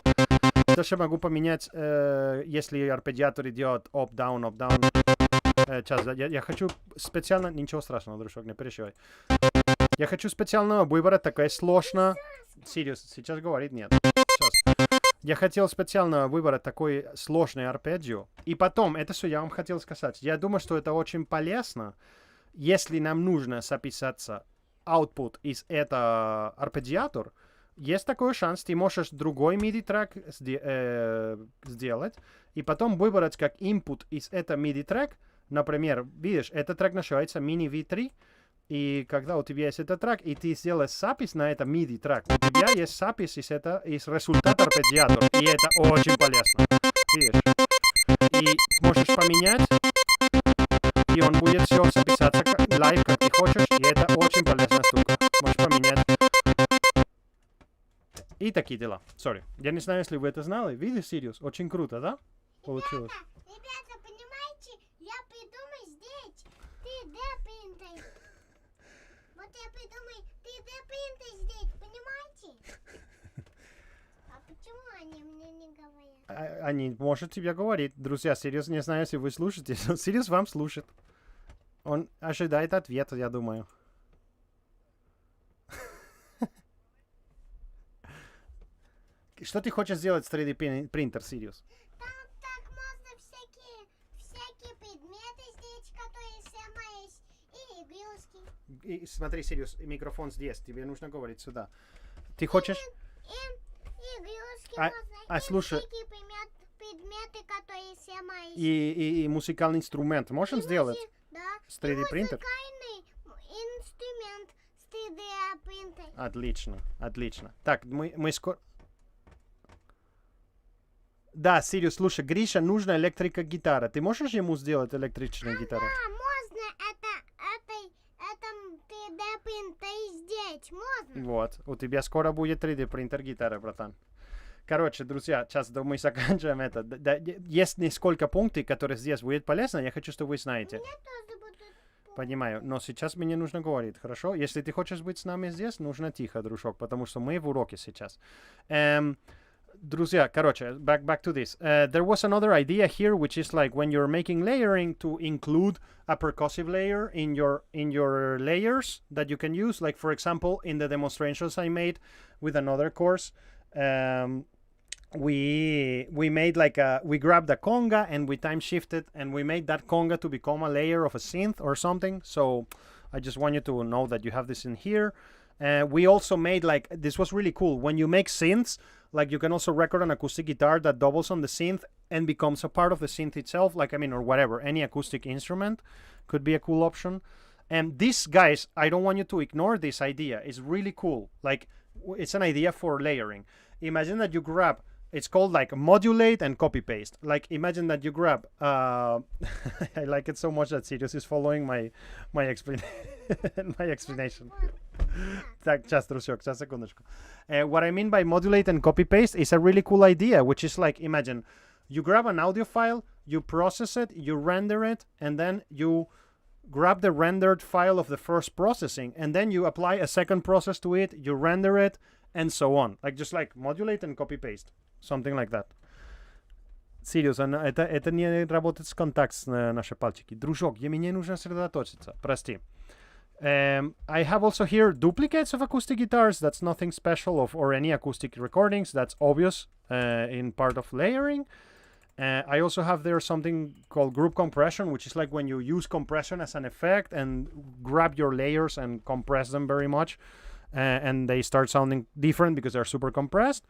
[SPEAKER 1] Тоже могу поменять, если арпегgiator идет up-down, up-down. Сейчас, я хочу специально... Ничего страшного, дружок, не переживай. Я хочу специально выбрать такое сложно... Сириус, сейчас говорит нет. Сейчас. Я хотел специально выбрать такой сложный арпеджио. И потом, это что я вам хотел сказать. Я думаю, что это очень полезно, если нам нужно записаться output из этого арпегgiator. Есть такой шанс, ты можешь другой MIDI-трек сделать, и потом выбрать как input из этого MIDI-трек. Например, видишь, этот трек называется Mini V3, и когда у тебя есть этот трек, и ты сделаешь запись на это MIDI-трек, у тебя есть запись из результата арпегgiator, и это очень полезно. Видишь? И можешь поменять, и он будет все записаться лайв, как ты хочешь, и это очень полезная штука. Можешь поменять. И такие дела. Sorry. Я не знаю, если вы это знали. Видишь, Сириус? Очень круто, да? Получилось.
[SPEAKER 4] Ребята, понимаете, я придумал здесь 3D принтер. Вот я придумал 3D принтер здесь, понимаете? А почему они мне не говорят?
[SPEAKER 1] Они может тебе говорить. Друзья, Сириус, не знаю, если вы слушаете, но Сириус вам слушает. Он ожидает ответа, я думаю. Что ты хочешь сделать с 3D принтер, Сириус?
[SPEAKER 4] Там так можно всякие предметы здесь, которые сломались, и игрушки.
[SPEAKER 1] И смотри, Сириус, микрофон здесь, тебе нужно говорить сюда. Ты хочешь...
[SPEAKER 4] И игрушки
[SPEAKER 1] А
[SPEAKER 4] можно,
[SPEAKER 1] слушай...
[SPEAKER 4] и всякие предметы, которые сломались.
[SPEAKER 1] И музыкальный инструмент можем сделать?
[SPEAKER 4] Да.
[SPEAKER 1] С 3D принтер?
[SPEAKER 4] 3D принтер.
[SPEAKER 1] Отлично, отлично. Так, мы скоро... Да, Сириус, слушай, Гриша, нужна электрика гитара. Ты можешь ему сделать электричную гитару?
[SPEAKER 4] Да, можно этом 3D принтере сделать, можно?
[SPEAKER 1] Вот, у тебя скоро будет 3D принтер гитары, братан. Короче, друзья, сейчас мы заканчиваем это. Есть несколько пунктов, которые здесь будет полезно. Я хочу, чтобы вы знаете.
[SPEAKER 4] Мне тоже будет.
[SPEAKER 1] Понимаю, но сейчас мне нужно говорить, хорошо? Если ты хочешь быть с нами здесь, нужно тихо, дружок, потому что мы в уроке сейчас. Друзья, короче, back to this. There was another idea here, which is like when you're making layering, to include a percussive layer in your layers that you can use. Like, for example, in the demonstrations I made with another course, we made like we grabbed a conga and we time shifted and we made that conga to become a layer of a synth or something. So I just want you to know that you have this in here. We also made like, this was really cool. When you make synths, like you can also record an acoustic guitar that doubles on the synth and becomes a part of the synth itself. Like, I mean, or whatever, any acoustic instrument could be a cool option. And this, guys, I don't want you to ignore this idea. It's really cool. Like, it's an idea for layering. Imagine that you grab, it's called like modulate and copy paste. Like, imagine that you grab, I like it so much that Sirius is following my explanation. Так, сейчас, дружок, сейчас, секундочку. What I mean by modulate and copy paste is a really cool idea, which is like, imagine you grab an audio file, you process it, you render it, and then you grab the rendered file of the first processing, and then you apply a second process to it, you render it, and so on. Like, just like modulate and copy paste. Something like that. Сириус, это не работает с контакт с наши пальчики. Дружок, мне нужно сосредоточиться. Прости. I have also here duplicates of acoustic guitars. That's nothing special or any acoustic recordings. That's obvious in part of layering. I also have there something called group compression, which is like when you use compression as an effect and grab your layers and compress them very much. And they start sounding different because they're super compressed.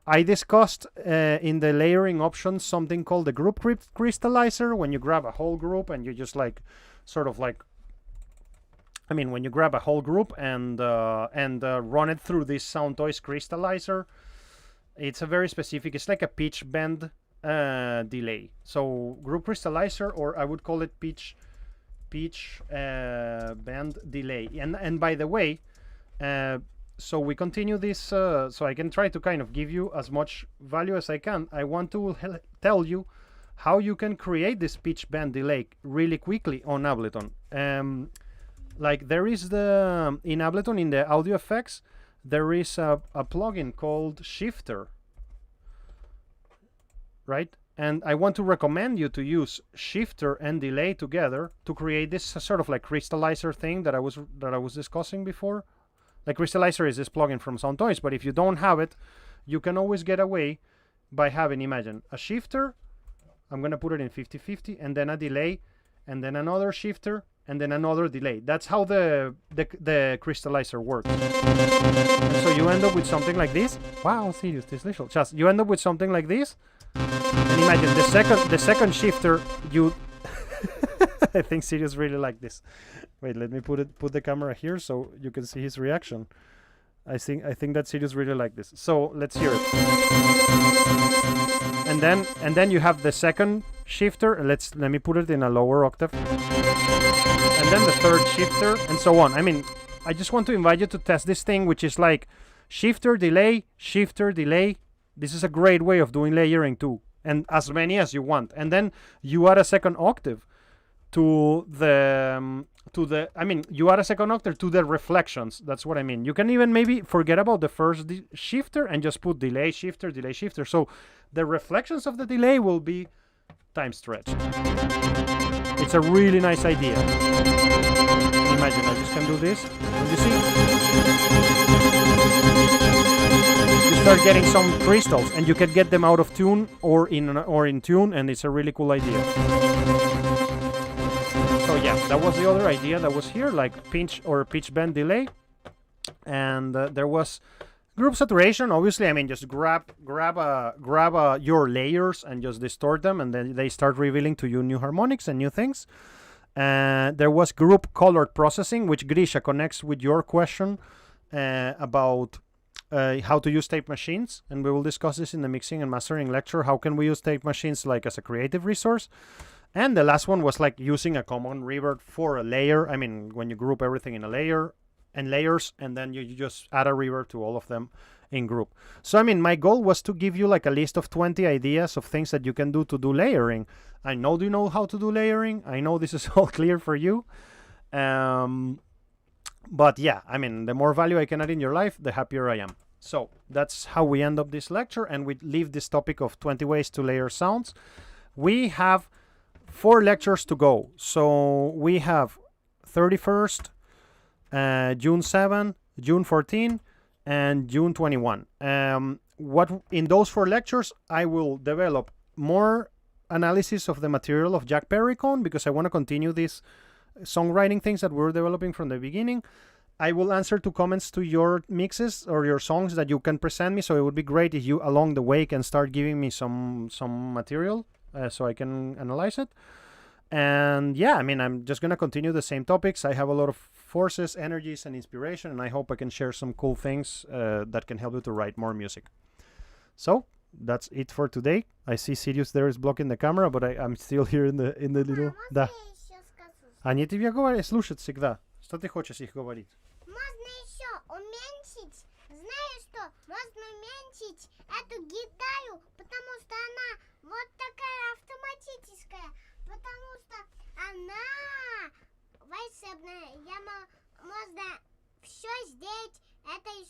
[SPEAKER 1] I discussed in the layering options something called the group crystallizer, when you grab a whole group and you just like sort of like, I mean, when you grab a whole group and run it through this sound toys crystallizer, it's a very specific, it's like a pitch bend delay. So group crystallizer, or I would call it pitch bend delay. And by the way, so we continue this, so I can try to kind of give you as much value as I can. I want to tell you how you can create this pitch bend delay really quickly on Ableton. Like, there is in Ableton, in the audio effects, there is a plugin called Shifter, right? And I want to recommend you to use Shifter and delay together to create this sort of like crystallizer thing that I was discussing before. Like, crystallizer is this plugin from SoundToys, but if you don't have it, you can always get away by having, imagine, a shifter. I'm gonna put it in 50-50, and then a delay, and then another shifter, and then another delay. That's how the crystallizer works. And so you end up with something like this. Wow, serious, this little. Just you end up with something like this. And imagine the second shifter. You, I think Sirius really like this. Wait, let me put the camera here so you can see his reaction. I think that Sirius really like this. So let's hear it. And then you have the second shifter. Let me put it in a lower octave. And then the third shifter, and so on. I mean, I just want to invite you to test this thing, which is like shifter, delay, shifter, delay. This is a great way of doing layering too, and as many as you want. And then you add a second octave to the you add a second octave to the reflections. That's what I mean. You can even maybe forget about the first shifter and just put delay, shifter, delay, shifter. So the reflections of the delay will be time stretched. It's a really nice idea. Imagine I just can do this. And you see, you start getting some crystals, and you can get them out of tune or in tune, and it's a really cool idea. So yeah, that was the other idea that was here, like pinch or pitch bend delay. And there was group saturation. Obviously, I mean, just grab your layers and just distort them, and then they start revealing to you new harmonics and new things. There was group colored processing, which Grisha connects with your question about how to use tape machines, and we will discuss this in the mixing and mastering lecture. How can we use tape machines like as a creative resource? And the last one was like using a common reverb for a layer. I mean, when you group everything in a layer and layers, and then you just add a reverb to all of them in group. So I mean, my goal was to give you like a list of 20 ideas of things that you can do to do layering. I know you know how to do layering. I know this is all clear for you. But yeah, I mean, the more value I can add in your life, the happier I am. So that's how we end up this lecture, and we leave this topic of 20 ways to layer sounds. We have 4 lectures to go. So we have 31st, June 7, June 14, and June 21. What in those 4 lectures, I will develop more analysis of the material of Jack Perricone, because I want to continue these songwriting things that we're developing from the beginning. I will answer to comments to your mixes or your songs that you can present me. So it would be great if you along the way can start giving me some material so I can analyze it. And yeah, I mean, I'm just gonna continue the same topics. I have a lot of forces, energies, and inspiration, and I hope I can share some cool things that can help you to write more music. So that's it for today. I see Sirius there is blocking the camera, but I'm still here in the little. Да. Они тебя говорят, слушают всегда. Что ты хочешь их говорить?
[SPEAKER 4] Можно еще уменьшить. Знаю, что можно уменьшить эту гитару, потому что она вот такая автоматическая, потому что она волшебная. Можно все сделать этой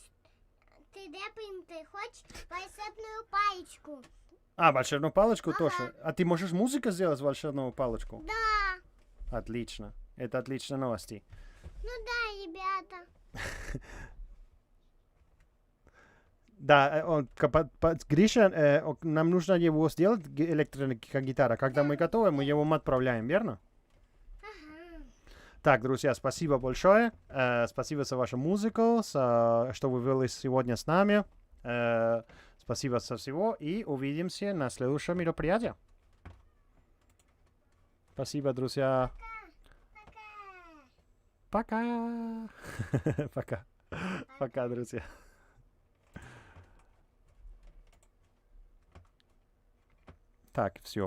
[SPEAKER 4] 3D принтером. Хочешь волшебную палочку?
[SPEAKER 1] А, волшебную палочку тоже. А ты можешь музыку сделать волшебную палочку?
[SPEAKER 4] Да.
[SPEAKER 1] Отлично. Это отличные новости.
[SPEAKER 4] Ну да, ребята.
[SPEAKER 1] Да, Гриша, нам нужно его сделать, электрогитара. Когда мы готовы, мы его отправляем, верно?
[SPEAKER 4] Ага.
[SPEAKER 1] Так, друзья, спасибо большое. Спасибо за вашу музыку, что вы были сегодня с нами. Спасибо за всего, и увидимся на следующем мероприятии. Спасибо, друзья. Пока. Пока. Пока, друзья. Так, все.